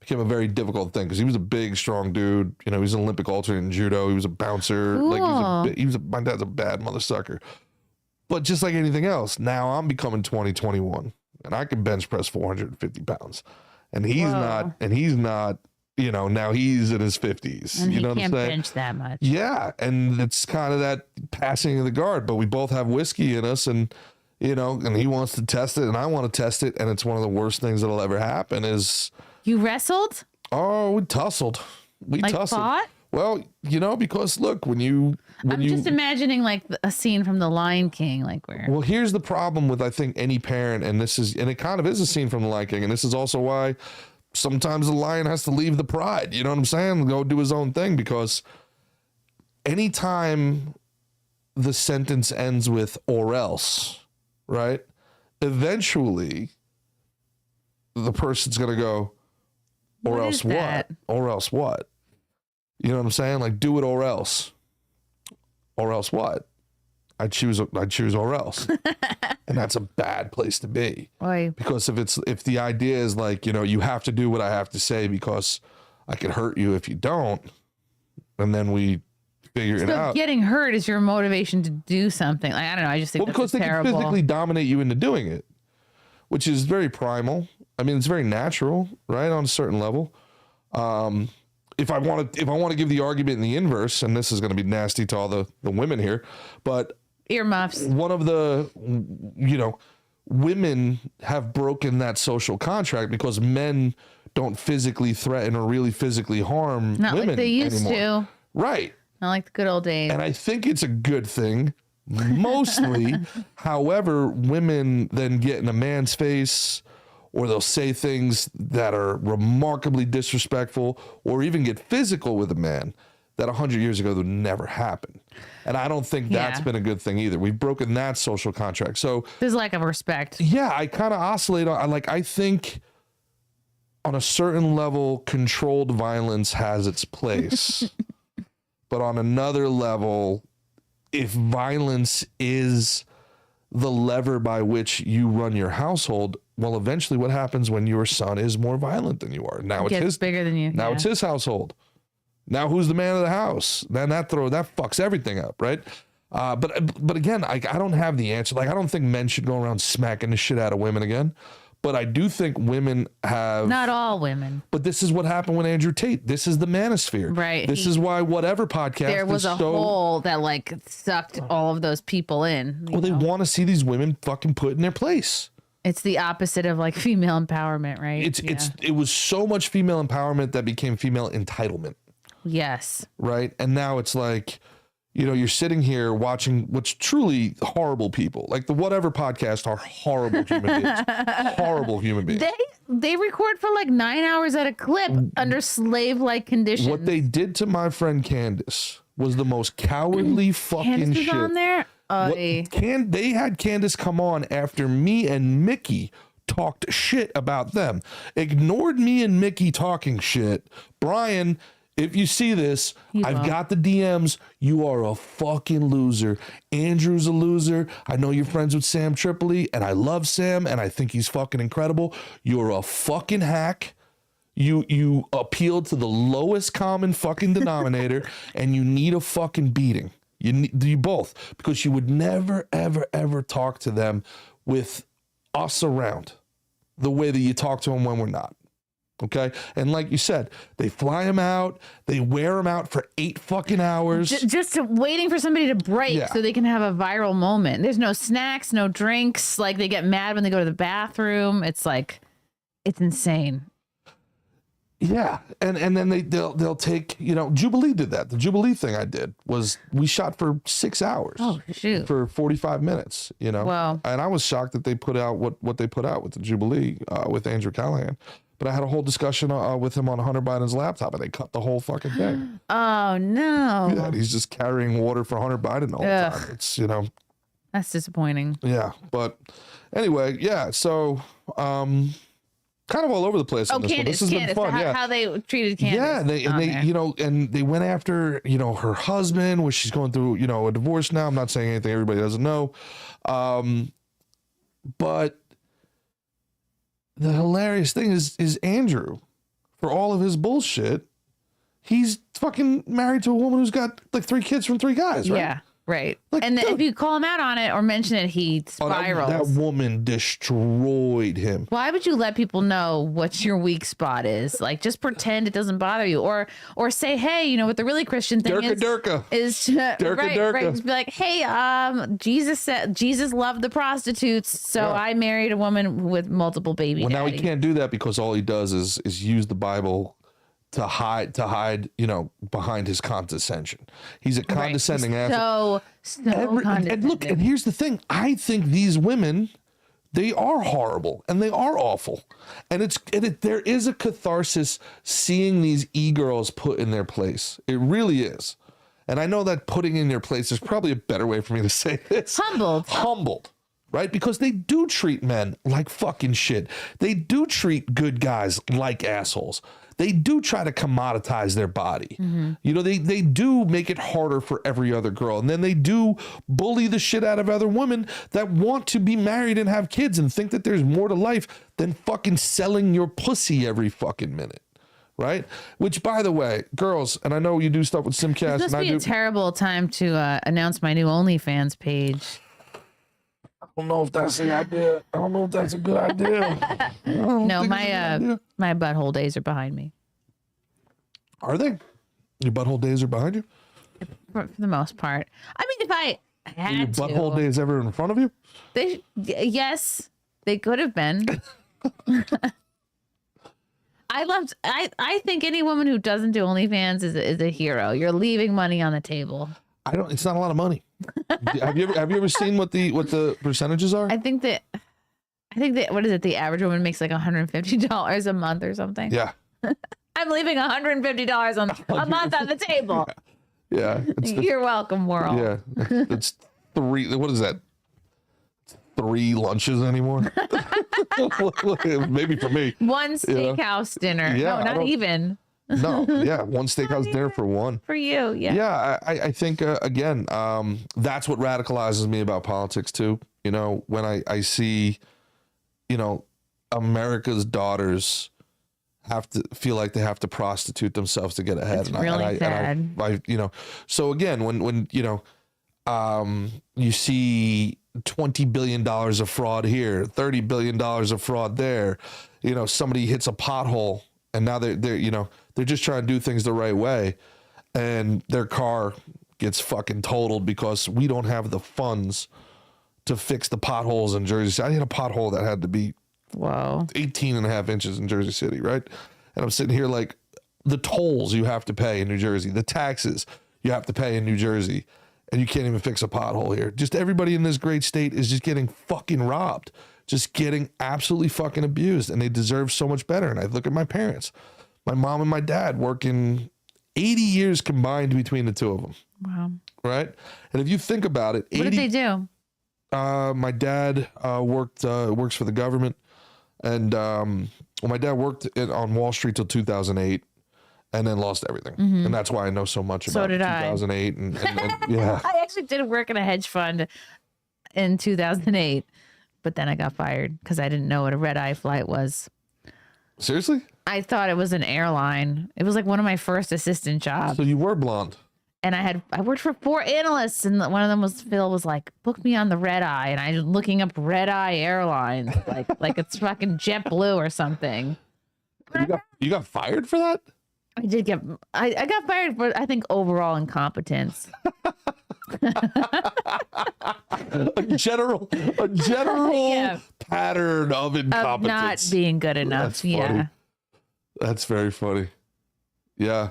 became a very difficult thing because he was a big, strong dude. You know, he was an Olympic alternate in judo. He was a bouncer. Cool. Like my dad's a bad mother sucker. But just like anything else, now I'm becoming 2021 and I can bench press 450 pounds. And he's not, you know, now he's in his 50s. And you know he what I'm can't saying? bench that much. Yeah. And it's kind of that passing of the guard, but we both have whiskey in us and, you know, and he wants to test it and I want to test it. And it's one of the worst things that'll ever happen is. You wrestled? Oh, we tussled. We Like tussled. fought? Well, you know, because look, when I'm just imagining like a scene from The Lion King, like where. Well, here's the problem with I think any parent, and it kind of is a scene from The Lion King, and this is also why sometimes the lion has to leave the pride. You know what I'm saying? Go do his own thing, because anytime the sentence ends with "or else," right? Eventually, the person's gonna go, "Or What else is what? that? Or else what?" You know what I'm saying? Like, do it or else. Or else what? I choose or else. And that's a bad place to be. Oy. Because if the idea is like, you know, you have to do what I have to say because I can hurt you if you don't, and then we figure it So out. getting hurt is your motivation to do something. Like, I don't know. I just think Well, because they terrible. can physically dominate you into doing it, which is very primal. I mean, it's very natural, right? On a certain level. If I want to give the argument in the inverse, and this is going to be nasty to all the women here, but Earmuffs. one of the, you know, women have broken that social contract because men don't physically threaten or really physically harm Not women like they used anymore. to. Right. Not like the good old days. And I think it's a good thing, mostly. However, women then get in a man's face, or they'll say things that are remarkably disrespectful, or even get physical with a man that 100 years ago would never happen. And I don't think that's been a good thing either. We've broken that social contract. So there's lack of respect. yeah, I kind of oscillate on, I think on a certain level, controlled violence has its place. But on another level, if violence is the lever by which you run your household, well, eventually what happens when your son is more violent than you are? Now it's his bigger than you. Now it's his household. Now who's the man of the house? Then that fucks everything up, right? But again, I don't have the answer. Like, I don't think men should go around smacking the shit out of women again. But I do think women have. Not all women. But this is what happened with Andrew Tate. This is the manosphere. Right. This is why whatever podcast. There was is a so, hole that like sucked all of those people in. Well, they want to see these women fucking put in their place. It's the opposite of like female empowerment, right? It was so much female empowerment that became female entitlement. Yes. Right. And now it's like, you know, you're sitting here watching what's truly horrible people. Like the Whatever podcast are horrible human beings. Horrible human beings. They record for like 9 hours at a clip under slave-like conditions. What they did to my friend Candace was the most cowardly fucking Candace was shit. on there? They had Candace come on after me and Mickey talked shit about them. Ignored me and Mickey talking shit. Brian, if you see this, I've got the DMs. You are a fucking loser. Andrew's a loser. I know you're friends with Sam Tripoli, and I love Sam, and I think he's fucking incredible. You're a fucking hack. You appealed to the lowest common fucking denominator, and you need a fucking beating. You both, because you would never, ever, ever talk to them with us around the way that you talk to them when we're not. Okay. And like you said, they fly him out. They wear him out for 8 fucking hours. Just waiting for somebody to break so they can have a viral moment. There's no snacks, no drinks. Like they get mad when they go to the bathroom. It's like, it's insane. Yeah. And then they'll take, you know, Jubilee did that. The Jubilee thing I did was we shot for 6 hours. Oh, shoot. For 45 minutes, you know. Wow. And I was shocked that they put out what they put out with the Jubilee with Andrew Callahan. But I had a whole discussion with him on Hunter Biden's laptop, and they cut the whole fucking thing. Oh, no. Yeah, he's just carrying water for Hunter Biden all the time. It's, you know. That's disappointing. Yeah. But anyway, yeah. So kind of all over the place on this one. This has been fun. How they treated Candace. Yeah, they you know, and they went after, you know, her husband, where she's going through, you know, a divorce now. I'm not saying anything everybody doesn't know. But the hilarious thing is Andrew for all of his bullshit, he's fucking married to a woman who's got like 3 kids from 3 guys, right? Yeah. Right. Like, and dude. if you call him out on it or mention it, he spirals. That woman destroyed him. Why would you let people know what your weak spot is? Like, just pretend it doesn't bother you, or say, hey, you know what the really Christian thing Durka. is right. Just be like, hey, Jesus said Jesus loved the prostitutes, so I married a woman with multiple baby. Well, now he daddies. can't do that because all he does is use the Bible to hide, you know, behind his condescension. He's a condescending asshole. So and look, and here's the thing. I think these women, they are horrible and they are awful. And there is a catharsis seeing these e-girls put in their place. It really is. And I know that putting in their place, there's probably a better way for me to say this. Humbled. Right? Because they do treat men like fucking shit. They do treat good guys like assholes. They do try to commoditize their body. Mm-hmm. You know, they do make it harder for every other girl. And then they do bully the shit out of other women that want to be married and have kids and think that there's more to life than fucking selling your pussy every fucking minute. Right? Which, by the way, girls, and I know you do stuff with Simcast. This must be a terrible time to announce my new OnlyFans page. I don't know if that's an idea. I don't know if that's a good idea. No, my butthole days are behind me. Are they? Your butthole days are behind you? For the most part. I mean, if I had your butthole days ever in front of you? Yes, they could have been. I think any woman who doesn't do OnlyFans is a hero. You're leaving money on the table. It's not a lot of money. Have you ever seen what the percentages are? I think that what is it? The average woman makes like $150 a month or something. Yeah. I'm leaving $150 a month on the table. Yeah. You're welcome, world. Yeah. It's 3. What is that? 3 lunches anymore? Maybe for me. 1 steakhouse dinner. Yeah, no, not even. No, yeah, 1 steakhouse dinner for 1. For you, yeah. Yeah, I think, again, that's what radicalizes me about politics, too. You know, when I see, you know, America's daughters have to feel like they have to prostitute themselves to get ahead. It's really sad. I, you know, so again, when you know, you see $20 billion of fraud here, $30 billion of fraud there, you know, somebody hits a pothole and now they're you know, they're just trying to do things the right way, and their car gets fucking totaled because we don't have the funds to fix the potholes in Jersey City. I hit a pothole that had to be 18.5 inches in Jersey City, right? And I'm sitting here like, the tolls you have to pay in New Jersey, the taxes you have to pay in New Jersey, and you can't even fix a pothole here. Just everybody in this great state is just getting fucking robbed, just getting absolutely fucking abused, and they deserve so much better. And I look at my parents, my mom and my dad, working 80 years combined between the two of them. Wow. Right? And if you think about it, what did they do? My dad works for the government, and my dad worked on Wall Street till 2008, and then lost everything. Mm-hmm. And that's why I know so much about 2008. And yeah, I actually did work in a hedge fund in 2008, but then I got fired because I didn't know what a red-eye flight was. Seriously? I thought it was an airline. It was like one of my first assistant jobs. So you were blonde. And I worked for 4 analysts, and one of them was Phil was like, book me on the red eye. And I was looking up red eye airlines, like it's fucking JetBlue or something. You got fired for that? I did get, I got fired for, I think, overall incompetence. a general yeah. pattern of incompetence. Of not being good enough. That's funny. That's very funny. Yeah.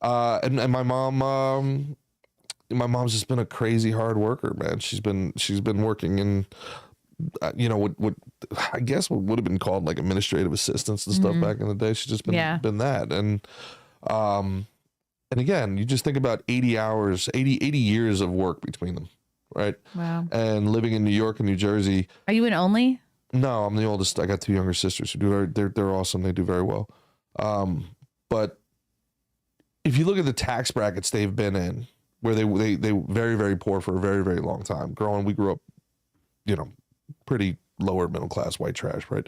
And my mom's just been a crazy hard worker, man. She's been working in, you know, what I guess what would have been called like administrative assistants and stuff back in the day. She's just been that. And again, you just think about 80 years of work between them. Right. Wow. And living in New York and New Jersey. Are you an only? No, I'm the oldest. I got 2 younger sisters who do they're awesome. They do very well. But if you look at the tax brackets they've been in, where they very, very poor for a very, very long time. We grew up, you know, pretty lower middle class white trash, right?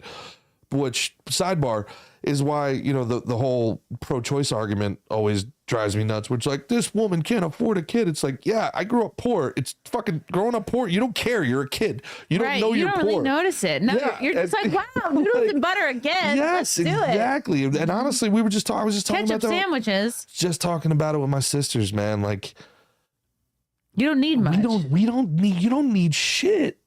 which sidebar is why, you know, the whole pro-choice argument always drives me nuts, which like this woman can't afford a kid. It's like, yeah, I grew up poor. It's fucking growing up poor. You don't care. You're a kid. You don't know you're poor. You don't really notice it. No, Yeah, you're just like, wow, noodles and butter again. Yes, Let's do it. exactly. And honestly, I was just talking Ketchup about that. sandwiches. Just talking about it with my sisters, man. Like, You don't need much. you don't need shit.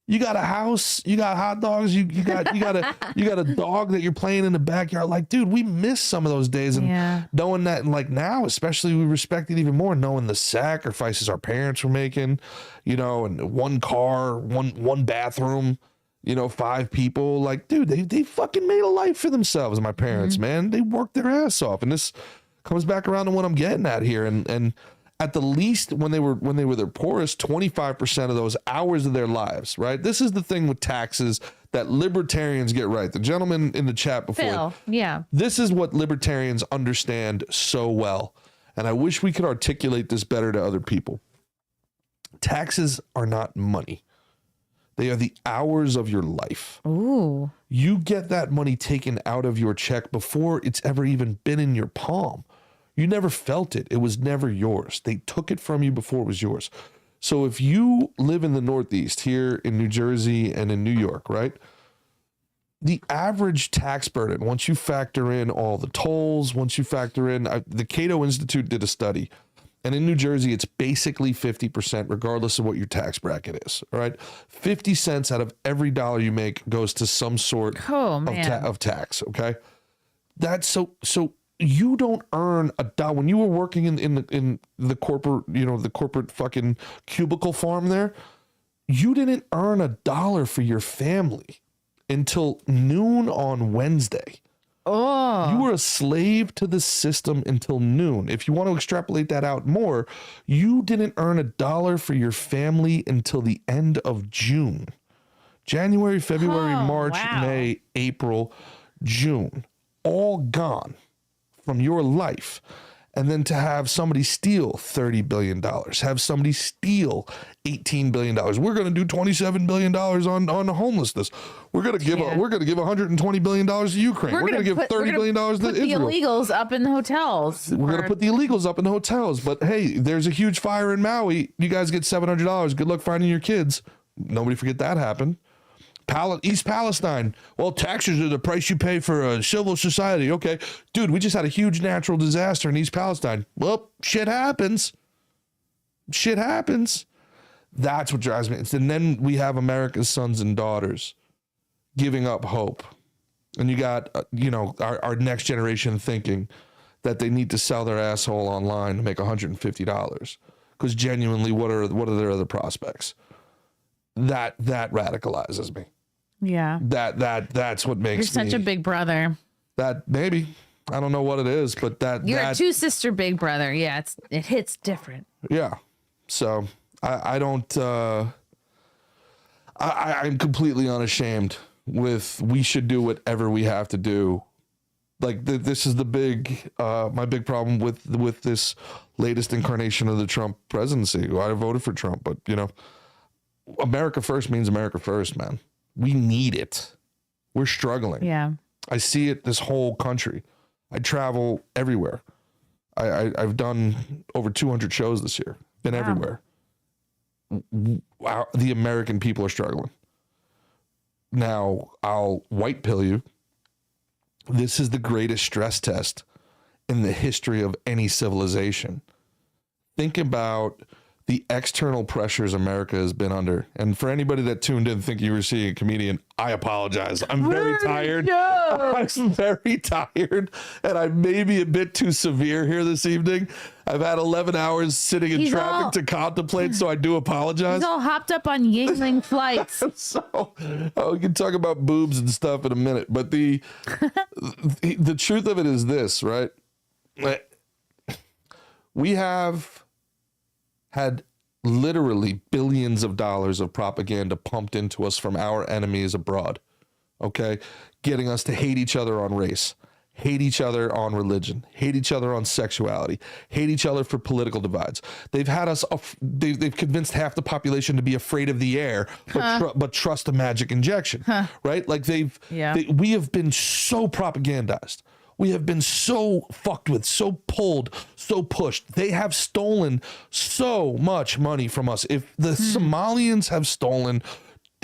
You got a house, you got hot dogs, you got a dog that you're playing in the backyard. Like, dude, we miss some of those days, and knowing that, and like now, especially, we respect it even more, knowing the sacrifices our parents were making, you know, and one car, one bathroom, you know, 5 people. Like, dude, they fucking made a life for themselves. My parents, man, they worked their ass off, and this comes back around to what I'm getting at here, and. At the least, when they were their poorest, 25% of those hours of their lives, right? This is the thing with taxes that libertarians get right. The gentleman in the chat before, Phil, yeah. This is what libertarians understand so well. And I wish we could articulate this better to other people. Taxes are not money. They are the hours of your life. Ooh. You get that money taken out of your check before it's ever even been in your palm. You never felt it. It was never yours. They took it from you before it was yours. So if you live in the Northeast, here in New Jersey and in New York, right? The average tax burden, once you factor in all the tolls, once you factor in, the Cato Institute did a study, and in New Jersey, it's basically 50%, regardless of what your tax bracket is, all right? 50 cents out of every dollar you make goes to some sort of tax, okay? That's so you don't earn a dollar when you were working in the corporate, you know, the corporate fucking cubicle farm there. You didn't earn a dollar for your family until noon on Wednesday. Oh, you were a slave to the system until noon. If you want to extrapolate that out more, you didn't earn a dollar for your family until the end of June. January, February, March, May, April, June, all gone from your life. And then to have somebody steal $30 billion, have somebody steal $18 billion. We're going to do $27 billion on homelessness. We're going to give $120 billion to Ukraine. We're going to give $30 billion to Israel. The illegals up in the hotels. We're going to put the illegals up in the hotels. But hey, there's a huge fire in Maui. You guys get $700. Good luck finding your kids. Nobody forget that happened. East Palestine. Well, taxes are the price you pay for a civil society. Okay. Dude, we just had a huge natural disaster in East Palestine. Well, shit happens. Shit happens. That's what drives me. And then we have America's sons and daughters giving up hope. And you got, our next generation thinking that they need to sell their asshole online to make $150. Because genuinely, what are their other prospects? That radicalizes me. Yeah. That's what makes You're such a big brother. That maybe. I don't know what it is, but you're a two-sister big brother. Yeah, it hits different. Yeah. So I don't I'm completely unashamed with we should do whatever we have to do. Like this is the big my big problem with this latest incarnation of the Trump presidency. I voted for Trump, but America first means America first, man. We need it. We're struggling. Yeah. I see it this whole country. I travel everywhere. I've done over 200 shows this year. Been everywhere. The American people are struggling. Now, I'll white pill you. This is the greatest stress test in the history of any civilization. Think about the external pressures America has been under. And for anybody that tuned in thinking you were seeing a comedian, I apologize. I'm very tired. I'm very tired. And I may be a bit too severe here this evening. I've had 11 hours sitting in traffic to contemplate, so I do apologize. He's all hopped up on Yingling flights. So we can talk about boobs and stuff in a minute. But the truth of it is this, right? We have had literally billions of dollars of propaganda pumped into us from our enemies abroad, okay? Getting us to hate each other on race, hate each other on religion, hate each other on sexuality, hate each other for political divides. They've had us, they've convinced half the population to be afraid of the air, but trust a magic injection, right? Like we have been so propagandized. We have been so fucked with, so pulled, so pushed. They have stolen so much money from us. If the Somalians have stolen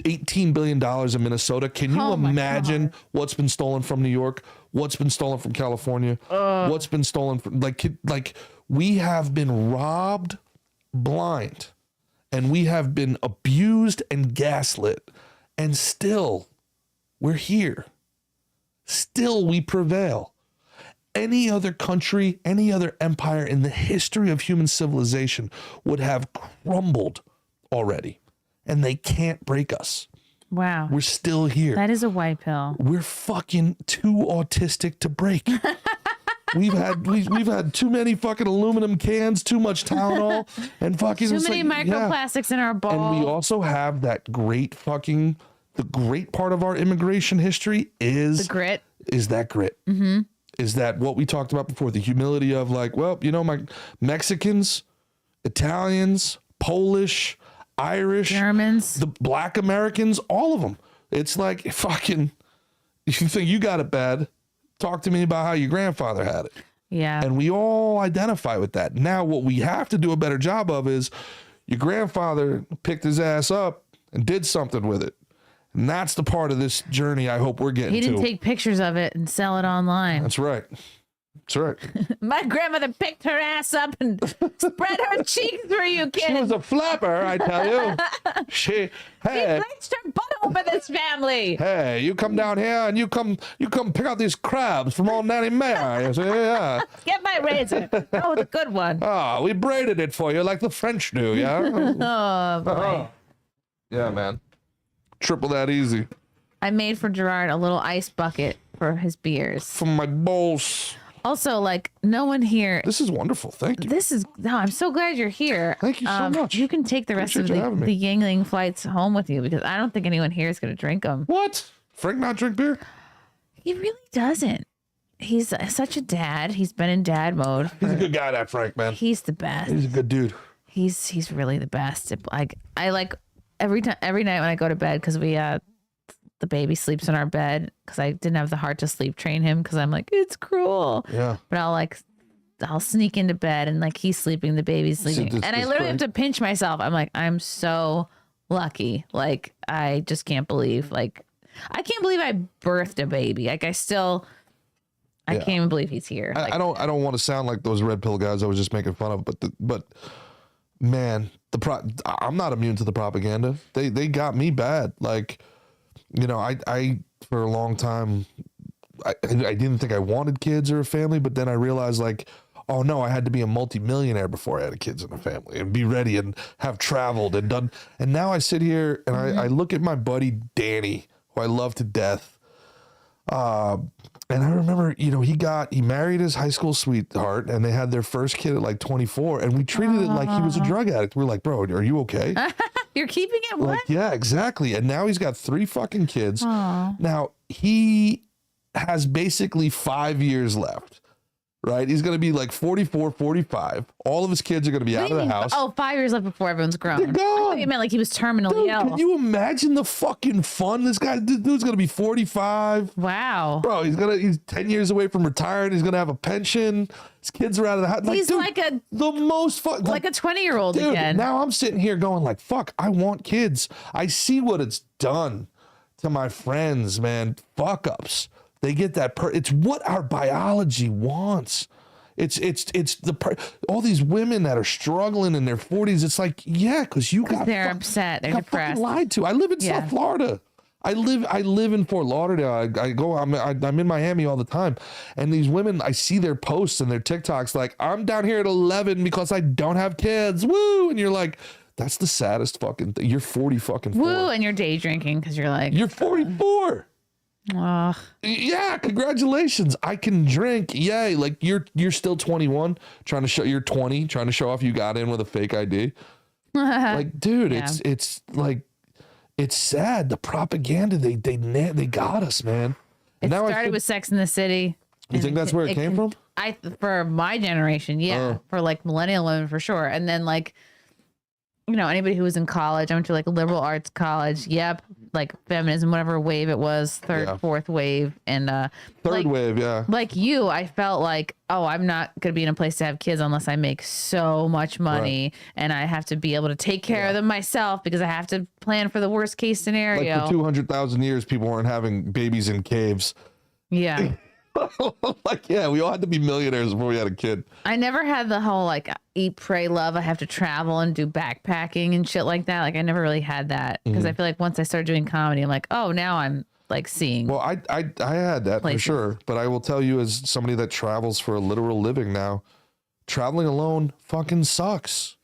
$18 billion in Minnesota, can you imagine what's been stolen from New York? What's been stolen from California? What's been stolen from like we have been robbed blind, and we have been abused and gaslit, and still we're here. Still we prevail. Any other country, any other empire in the history of human civilization would have crumbled already, and they can't break us. Wow. We're still here. That is a white pill. We're fucking too autistic to break. We've had too many fucking aluminum cans, too much Tylenol, and fucking too many microplastics in our balls. And we also have that great fucking, the great part of our immigration history is the grit. Is that grit? Mm-hmm. Is that what we talked about before? The humility of like, well, you know, my Mexicans, Italians, Polish, Irish, Germans, the Black Americans, all of them. It's like fucking, if you think you got it bad, talk to me about how your grandfather had it. Yeah. And we all identify with that. Now, what we have to do a better job of is your grandfather picked his ass up and did something with it. And that's the part of this journey I hope we're getting to. He didn't take pictures of it and sell it online. That's right. That's right. My grandmother picked her ass up and spread her cheeks for you, kid. She was a flapper, I tell you. She placed her butt over this family. Hey, you come down here and you come pick out these crabs from old NightMayr. You see, yeah. Get my razor. Oh, the good one. Oh, we braided it for you like the French do, yeah? Oh, boy. Yeah, man. Triple that easy. I made for Gerard a little ice bucket for his beers. From my bowls. Also, like, no one here. This is wonderful. Thank you. I'm so glad you're here. Thank you so much. You can take the rest of the Yingling flights home with you because I don't think anyone here is going to drink them. What? Frank not drink beer? He really doesn't. He's such a dad. He's been in dad mode. He's a good guy, that Frank, man. He's the best. He's a good dude. He's really the best. I like every night when I go to bed because the baby sleeps in our bed because I didn't have the heart to sleep train him because I'm like, it's cruel. Yeah. But I'll sneak into bed and like he's sleeping, the baby's sleeping. And I literally have to pinch myself. I'm like, I'm so lucky. Like, I just can't believe, I can't believe I birthed a baby. Like I can't even believe he's here. I don't want to sound like those red pill guys I was just making fun of, but man, I'm not immune to the propaganda. They got me bad. Like, you know, I for a long time, I didn't think I wanted kids or a family, but then I realized like, oh no, I had to be a multimillionaire before I had kids and a family and be ready and have traveled and done. And now I sit here and I look at my buddy Danny, who I love to death. And I remember, you know, he married his high school sweetheart and they had their first kid at like 24 and we treated it like he was a drug addict. We're like, bro, are you okay? You're keeping it what? Like, yeah, exactly. And now he's got 3 fucking kids. Now he has basically 5 years left, right? He's going to be like 44, 45. All of his kids are going to be out of the house. Oh, 5 years left before everyone's grown. They're gone. I thought you meant like he was terminally ill. Can you imagine the fucking fun? This dude's going to be 45. Wow. Bro, he's 10 years away from retiring. He's going to have a pension. His kids are out of the house. He's like the most fun. Like a 20-year-old again. Now I'm sitting here going like, fuck, I want kids. I see what it's done to my friends, man. Fuck ups. They get that. It's what our biology wants. It's all these women that are struggling in their 40s. It's like, yeah, because they're upset. They're depressed. Lied to. I live in South Florida. I live in Fort Lauderdale. I'm in Miami all the time, and these women, I see their posts and their TikToks like, I'm down here at 11 because I don't have kids. Woo! And you're like, that's the saddest fucking thing. You're 40 fucking 4. Woo! And you're day drinking because you're like, you're 44. Ugh. Yeah, congratulations. I can drink. Yay. Like you're still 21, trying to show you're 20, trying to show off you got in with a fake ID. Like, dude, it's like, it's sad. The propaganda, they got us, man. It started with Sex in the City. You think that's where it came from? For my generation, yeah. For like millennial women for sure. And then like, you know, anybody who was in college, I went to like a liberal arts college. Yep. Like feminism, whatever wave it was, third, fourth wave. And third wave, yeah. Like you, I felt like, oh, I'm not gonna be in a place to have kids unless I make so much money and I have to be able to take care of them myself because I have to plan for the worst case scenario. Like for 200,000 years, people weren't having babies in caves. Yeah. Like, yeah, we all had to be millionaires before we had a kid. I never had the whole like eat, pray, love. I have to travel and do backpacking and shit like that. Like I never really had that because I feel like once I started doing comedy, I'm like, oh, now I'm like seeing. Well, I had that places. for sure, but I will tell you, as somebody that travels for a literal living now, traveling alone fucking sucks.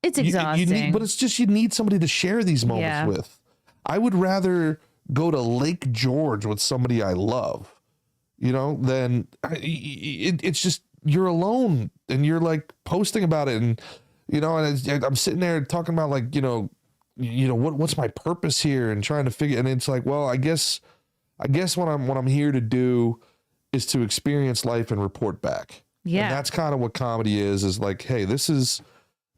It's exhausting. But it's just you need somebody to share these moments with. I would rather go to Lake George with somebody I love, you know, than it's just you're alone and you're like posting about it, and you know, and I'm sitting there talking about like, you know what's my purpose here and trying to figure, and it's like, well, I guess what I'm here to do is to experience life and report back. Yeah. And that's kind of what comedy is like, hey, this is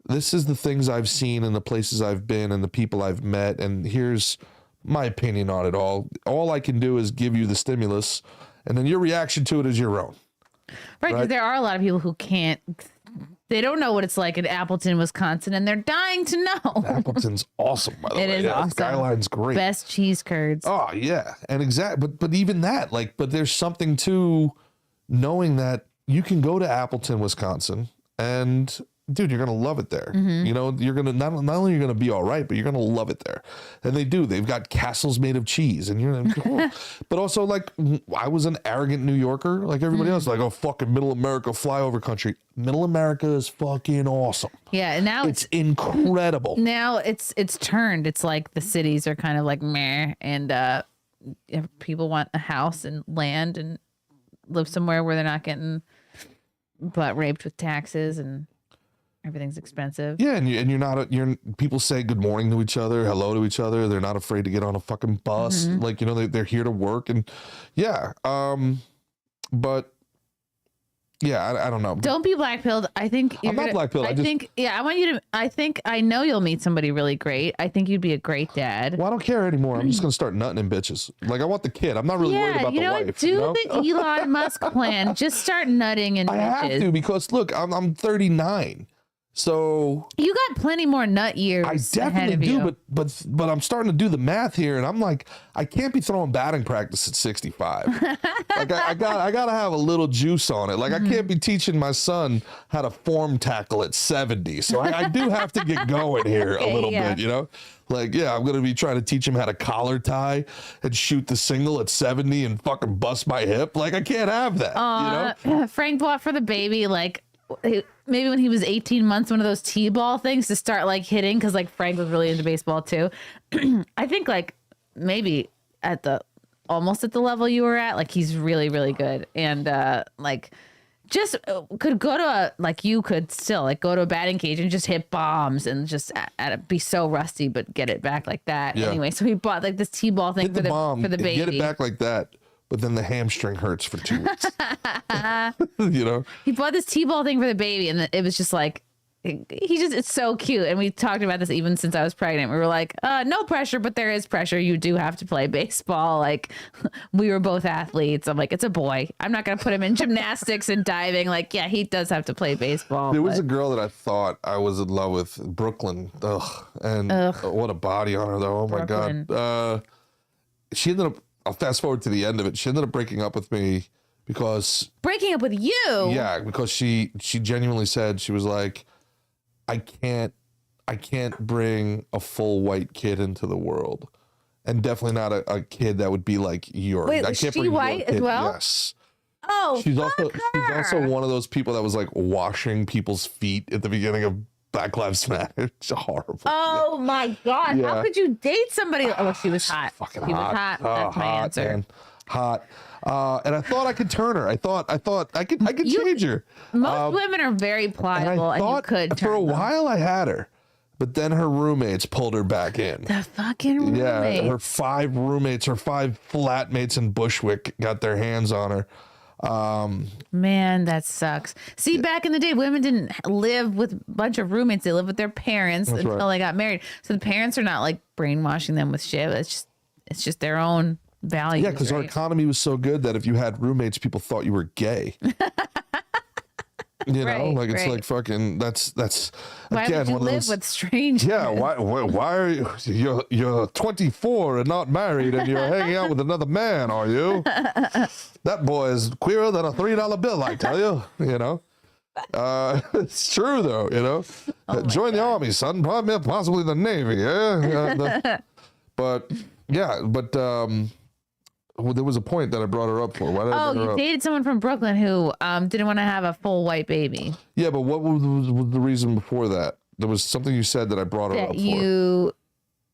the things I've seen and the places I've been and the people I've met, and here's my opinion on it all. All I can do is give you the stimulus, and then your reaction to it is your own. Right, because there are a lot of people who can't. They don't know what it's like in Appleton, Wisconsin, and they're dying to know. Appleton's awesome, by the way. It is awesome. Skyline's great. Best cheese curds. Oh yeah, and but even that, like, but there's something to knowing that you can go to Appleton, Wisconsin, and dude, you're gonna love it there. You know, you're gonna not only you're gonna be all right, but you're gonna love it there. And they've got castles made of cheese, and you're cool. But also, like, I was an arrogant New Yorker, like everybody else, like, oh, fucking Middle America, flyover country. Middle America is fucking awesome. Yeah, and now it's incredible. Now it's turned. It's like the cities are kind of like meh, and people want a house and land and live somewhere where they're not getting butt raped with taxes and everything's expensive. Yeah, and you're people say good morning to each other, hello to each other. They're not afraid to get on a fucking bus. Like, you know, they're here to work, and yeah. But yeah, I don't know. Don't be blackpilled. I think I'm not blackpilled. I know you'll meet somebody really great. I think you'd be a great dad. Well, I don't care anymore. I'm just gonna start nutting in bitches. Like, I want the kid. I'm not really worried about the wife. The Elon Musk plan. Just start nutting in bitches. I have to, because look, I'm 39. So you got plenty more nut years. I definitely do, but I'm starting to do the math here, and I'm like, I can't be throwing batting practice at 65. Like I gotta have a little juice on it. Like I can't be teaching my son how to form tackle at 70. So I do have to get going here a little bit, you know. Like, yeah, I'm gonna be trying to teach him how to collar tie and shoot the single at 70 and fucking bust my hip. Like I can't have that. You know, Frank bought for the baby like. Maybe when he was 18 months, one of those T-ball things to start like hitting, because like Frank was really into baseball too. I think like maybe almost at the level you were at, like he's really, really good. And like just could go to you could still like go to a batting cage and just hit bombs and just be so rusty, but get it back like that. Yeah. Anyway, so he bought like this T-ball thing for the baby. Get it back like that. But then the hamstring hurts for 2 weeks. You know? He bought this T-ball thing for the baby, and it was just like, it's so cute. And we talked about this even since I was pregnant. We were like, no pressure, but there is pressure. You do have to play baseball. Like, we were both athletes. I'm like, it's a boy. I'm not going to put him in gymnastics and diving. Like, yeah, he does have to play baseball. There was a girl that I thought I was in love with, Brooklyn. What a body on her, though. Oh, Brooklyn. My God. She ended up, I'll fast forward to the end of it. She ended up breaking up with me because... Breaking up with you? Yeah, because she genuinely said, she was like, I can't bring a full white kid into the world. And definitely not a kid that would be like yours. Wait, is she white as well? Yes. Oh, she's also one of those people that was like washing people's feet at the beginning of Black Lives Matter. It's horrible. Oh my God. Yeah. How could you date somebody? Oh, she was hot. Fucking she hot. Was hot. That's my answer. Man. Hot. And I thought I could turn her. I thought I could change her. Most women are very pliable, and you could turn for a while I had her, but then her roommates pulled her back in. The fucking roommates. Yeah, her 5 roommates, her 5 flatmates in Bushwick got their hands on her. Man, that sucks. See, back in the day, women didn't live with a bunch of roommates. They lived with their parents until right. they got married. So the parents are not like brainwashing them with shit. It's just their own values. Yeah, because our economy was so good that if you had roommates, people thought you were gay. You know, Right, like it's right. like fucking. That's Why again would you one of live those. with strangers? Yeah, why are you're 24 and not married and you're hanging out with another man, are you? That boy is queerer than a $3 bill, I tell you. You know, it's true though. You know, join the army, son. Possibly the Navy. Yeah, but yeah, well, there was a point that I brought her up for. Why did I bring her You up? dated someone from Brooklyn who didn't want to have a full white baby. Yeah, but what was the reason before that? There was something you said that I brought her up That for. you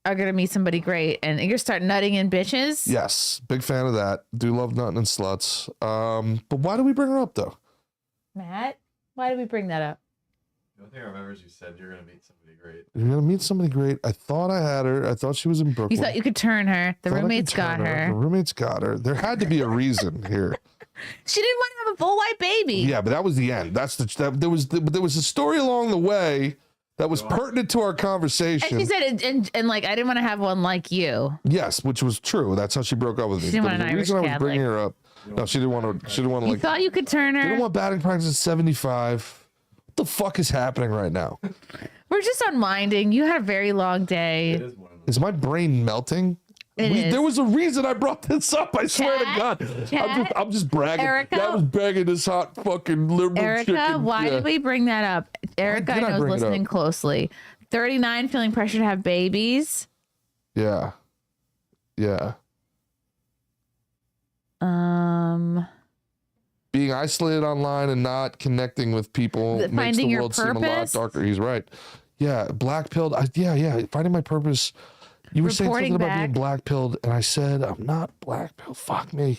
are gonna meet somebody great and you're starting nutting in bitches. Yes, big fan of that. Do love nutting and sluts. But why do we bring her up though? Matt, why did we bring that up? The only thing I remember is you said you're gonna meet somebody great. You're gonna meet somebody great. I thought I had her. I thought she was in Brooklyn. You thought you could turn her. The Thought I could roommates got turn her. The roommates got her. There had to be a reason here. She didn't want to have a full white baby. Yeah, but that was the end. There was a story along the way that was pertinent to our conversation. And she said, and like, I didn't want to have one like you. Yes, which was true. That's how she broke up with me. She didn't But want an the Irish reason I was Catholic. bringing her up. No, she didn't want to. She didn't want to You like. thought you could turn They her. don't want batting practice at 75. What the fuck is happening right now? We're just unwinding. You had a very long day. It is one of those. Is my brain melting? It is. There was a reason I brought this up. I swear to Chat? God. Chat? I'm just bragging. Erica? That was bragging this hot fucking liberal Erica, chicken. why Yeah. did we bring that up? Erica, I did I know, is bring it up? listening closely. 39, feeling pressure to have babies. Yeah. Yeah. Being isolated online and not connecting with people makes Finding the your world seem a lot purpose? darker. He's right. Yeah, black pilled. Yeah. Finding my purpose. You were saying Reporting something about being back. black pilled, and I said I'm not black pilled. Fuck me.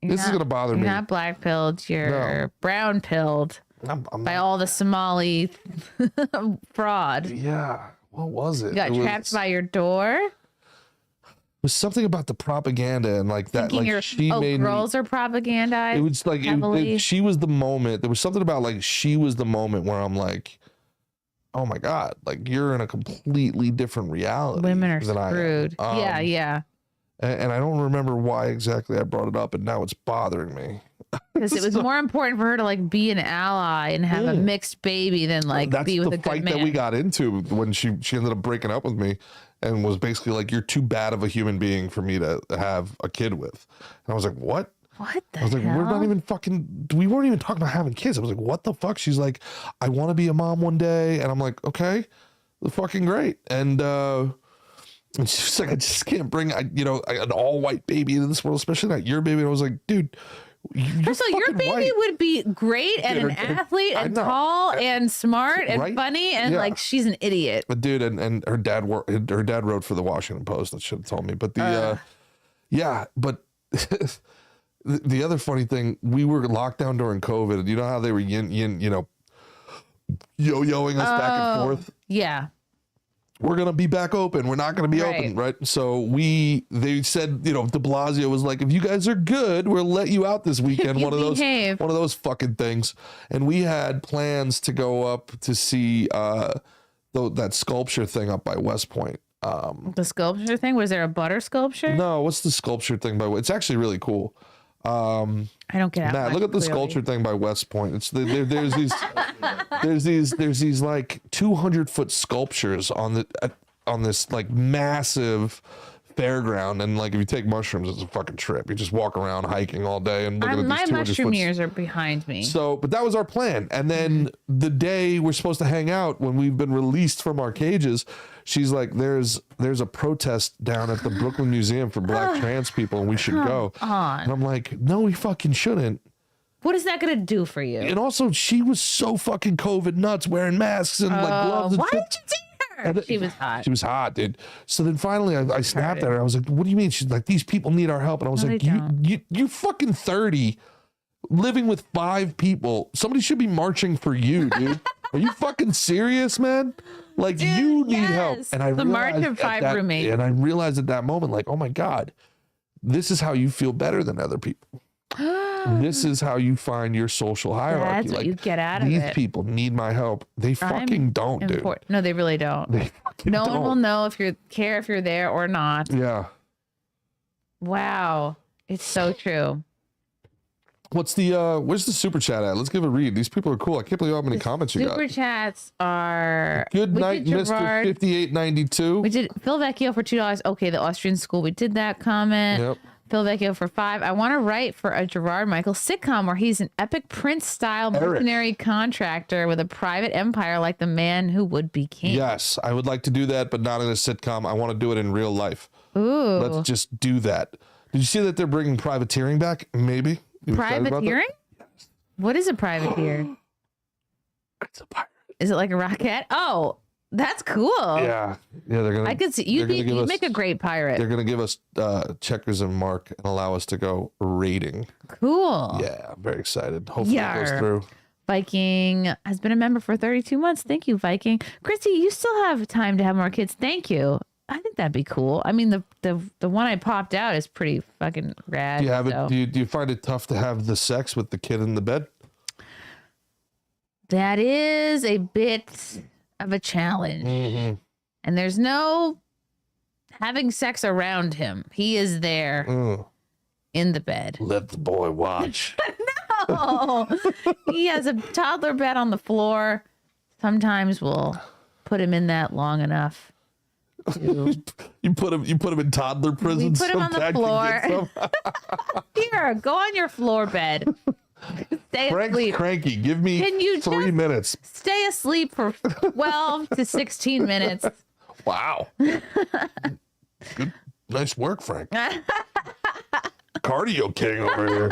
This is gonna bother You're me. not black pilled. You're brown pilled I'm by not- all the Somali fraud. Yeah. What was it? You got It was- trapped by your door. It was something about the propaganda and like that. Thinking Like she made me. girls are propagandized. It was like heavily. she was the moment. There was something about like she was the moment where I'm like, oh my God, like you're in a completely different reality. Women are than I am. screwed. Yeah. And I don't remember why exactly I brought it up, and now it's bothering me. Because it was more important for her to like be an ally and have a mixed baby than like That's be with the a good fight man. that we got into when she ended up breaking up with me, and was basically like, "You're too bad of a human being for me to have a kid with." And I was like, "What?" What the I was like, hell? we're not even fucking, we weren't even talking about having kids. I was like, what the fuck? She's like, I want to be a mom one day. And I'm like, okay, fucking great. And she's like, I just can't bring, an all white baby into this world, especially not your baby. And I was like, dude, First of all, your baby white. would be great and Dude, an her- athlete I and know. tall and smart and Right? funny and Yeah. like she's an idiot. But dude, and her dad wrote for the Washington Post. That should have told me. But but the other funny thing, we were locked down during COVID. You know how they were yo-yoing us back and forth? Yeah. We're going to be back open. We're not going to be open, right? So they said, de Blasio was like, if you guys are good, we'll let you out this weekend. You one of behave. those fucking things. And we had plans to go up to see that sculpture thing up by West Point. The sculpture thing? Was there a butter sculpture? No, what's the sculpture thing by? It's actually really cool. I don't get out. Matt, much, look at the clearly. sculpture thing by West Point. It's there's these like 200-foot sculptures on this like massive fairground, and like if you take mushrooms, it's a fucking trip. You just walk around hiking all day and look at My these 200 mushroom foot. years are behind me. So, but that was our plan. And then the day we're supposed to hang out, when we've been released from our cages, she's like, there's a protest down at the Brooklyn Museum for Black trans people, and we should go. And I'm like, no, we fucking shouldn't. What is that going to do for you? And also, she was so fucking COVID nuts, wearing masks and like gloves and Why shit. did you date her? And She was hot. She was hot, dude. So then finally I snapped at her. I was like, what do you mean? She's like, these people need our help. And I was No, like, they don't. you're fucking 30, living with 5 people. Somebody should be marching for you, dude. Are you fucking serious, man? Like, Dude, you need help. yes. And I The March realized of at 5 that- roommates. And I realized at that moment, like, oh my God, this is how you feel better than other people. This is how you find your social hierarchy. That's what you get out of these it. people need my help. They fucking don't, dude. No, they really don't. They fucking No don't. one will know if you're there or not. Yeah. Wow. It's so true. What's the where's the super chat at? Let's give a read. These people are cool. I can't believe how many comments you got. Super chats are Good we night, did Mr. Gerard. 5892. We did Phil Vecchio for $2. Okay, the Austrian school. We did that comment. Yep. Phil Vecchio for $5. I want to write for a Gerard Michael sitcom where he's an epic Prince-style mercenary contractor with a private empire like the man who would be king. Yes, I would like to do that, but not in a sitcom. I want to do it in real life. Ooh. Let's just do that. Did you see that they're bringing privateering back? Maybe. You excited about that? Privateering? What is a privateer? It's a pirate. Is it like a rocket? Oh, that's cool. Yeah, they're gonna. I could see you'd make a great pirate. They're gonna give us checkers and mark and allow us to go raiding. Cool. Yeah, I'm very excited. Hopefully it goes through. Viking has been a member for 32 months. Thank you, Viking. Chrissy, you still have time to have more kids. Thank you. I think that'd be cool. I mean, the one I popped out is pretty fucking rad. Do you have so. it? Do you find it tough to have the sex with the kid in the bed? That is a bit of a challenge. Mm-hmm. And there's no having sex around him. He is there in the bed. Let the boy watch. No. He has a toddler bed on the floor. Sometimes we'll put him in that long enough. You put him in toddler prison. We put him on the floor. Here, go on your floor bed. Stay Frank's asleep. cranky. Give me Can you 3 minutes. Stay asleep for 12 to 16 minutes. Wow. Good, nice work, Frank. Cardio king over here.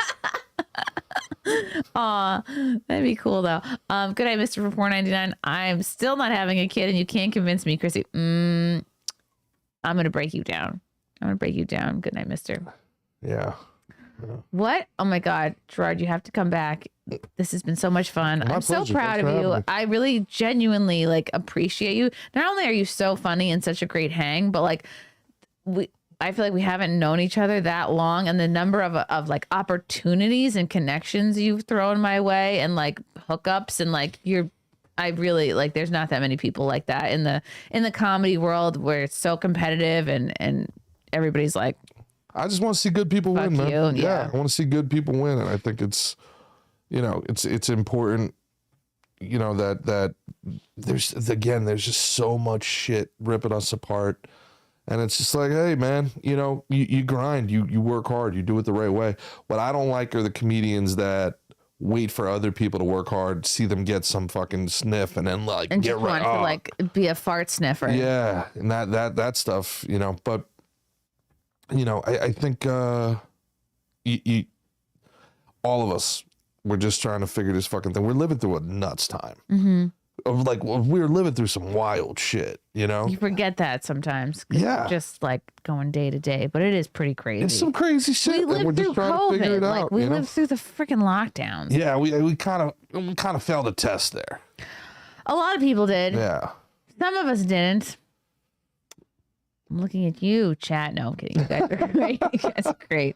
Aw, that'd be cool though. Good night, Mr. for $4.99. I'm still not having a kid, and you can't convince me, Chrissy. I'm gonna break you down. Good night, Mister. Yeah. What? Oh my God, Gerard, you have to come back. This has been so much fun. My I'm so pleasure. proud Thanks of for you. having me. I really genuinely appreciate you. Not only are you so funny and such a great hang, but I feel like we haven't known each other that long, and the number of opportunities and connections you've thrown my way, and hookups, and I really there's not that many people like that in the comedy world where it's so competitive and everybody's like, I just want to see good people win, man. you. Yeah. I want to see good people win, and I think it's, it's important, that there's just so much shit ripping us apart. And it's just like, hey, man, you grind, you work hard, you do it the right way. What I don't like are the comedians that wait for other people to work hard, see them get some fucking sniff, and then and get just want to be a fart sniffer. Yeah, and that stuff, But I think you all of us, we're just trying to figure this fucking thing. We're living through a nuts time. Mm-hmm. We're living through some wild shit, You forget that sometimes. 'Cause Yeah. you're just going day to day, but it is pretty crazy. It's some crazy shit. We and we're lived just through trying to figure it COVID. out. We lived through the freaking lockdowns. Yeah, we kind of failed the test there. A lot of people did. Yeah. Some of us didn't. I'm looking at you, chat. No, I'm kidding. You guys are great. You guys are great.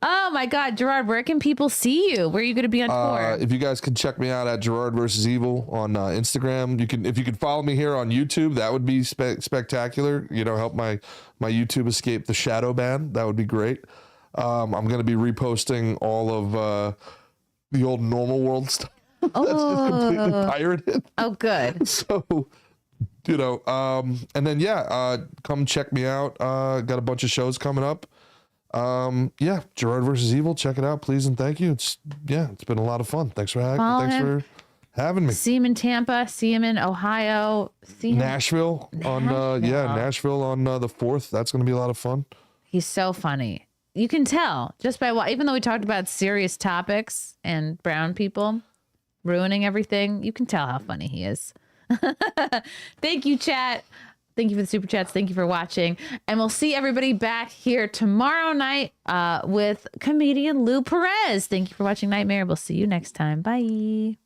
Oh my God, Gerard, where can people see you? Where are you going to be on tour? If you guys can check me out at Gerard versus Evil on Instagram, if you could follow me here on YouTube, that would be spectacular. Help my YouTube escape the shadow ban. That would be great. I'm going to be reposting all of the old Normal World stuff. That's just completely pirated. Oh, good. So, and then come check me out. Got a bunch of shows coming up. Gerard versus Evil. Check it out, please and thank you. It's been a lot of fun. Thanks for having me. See him in Tampa. See him in Ohio. See him Nashville on Nashville on the 4th. That's going to be a lot of fun. He's so funny. You can tell just by even though we talked about serious topics and brown people ruining everything, you can tell how funny he is. Thank you, chat. Thank you for the super chats. Thank you for watching. And we'll see everybody back here tomorrow night with comedian Lou Perez. Thank you for watching NightMayr. We'll see you next time. Bye.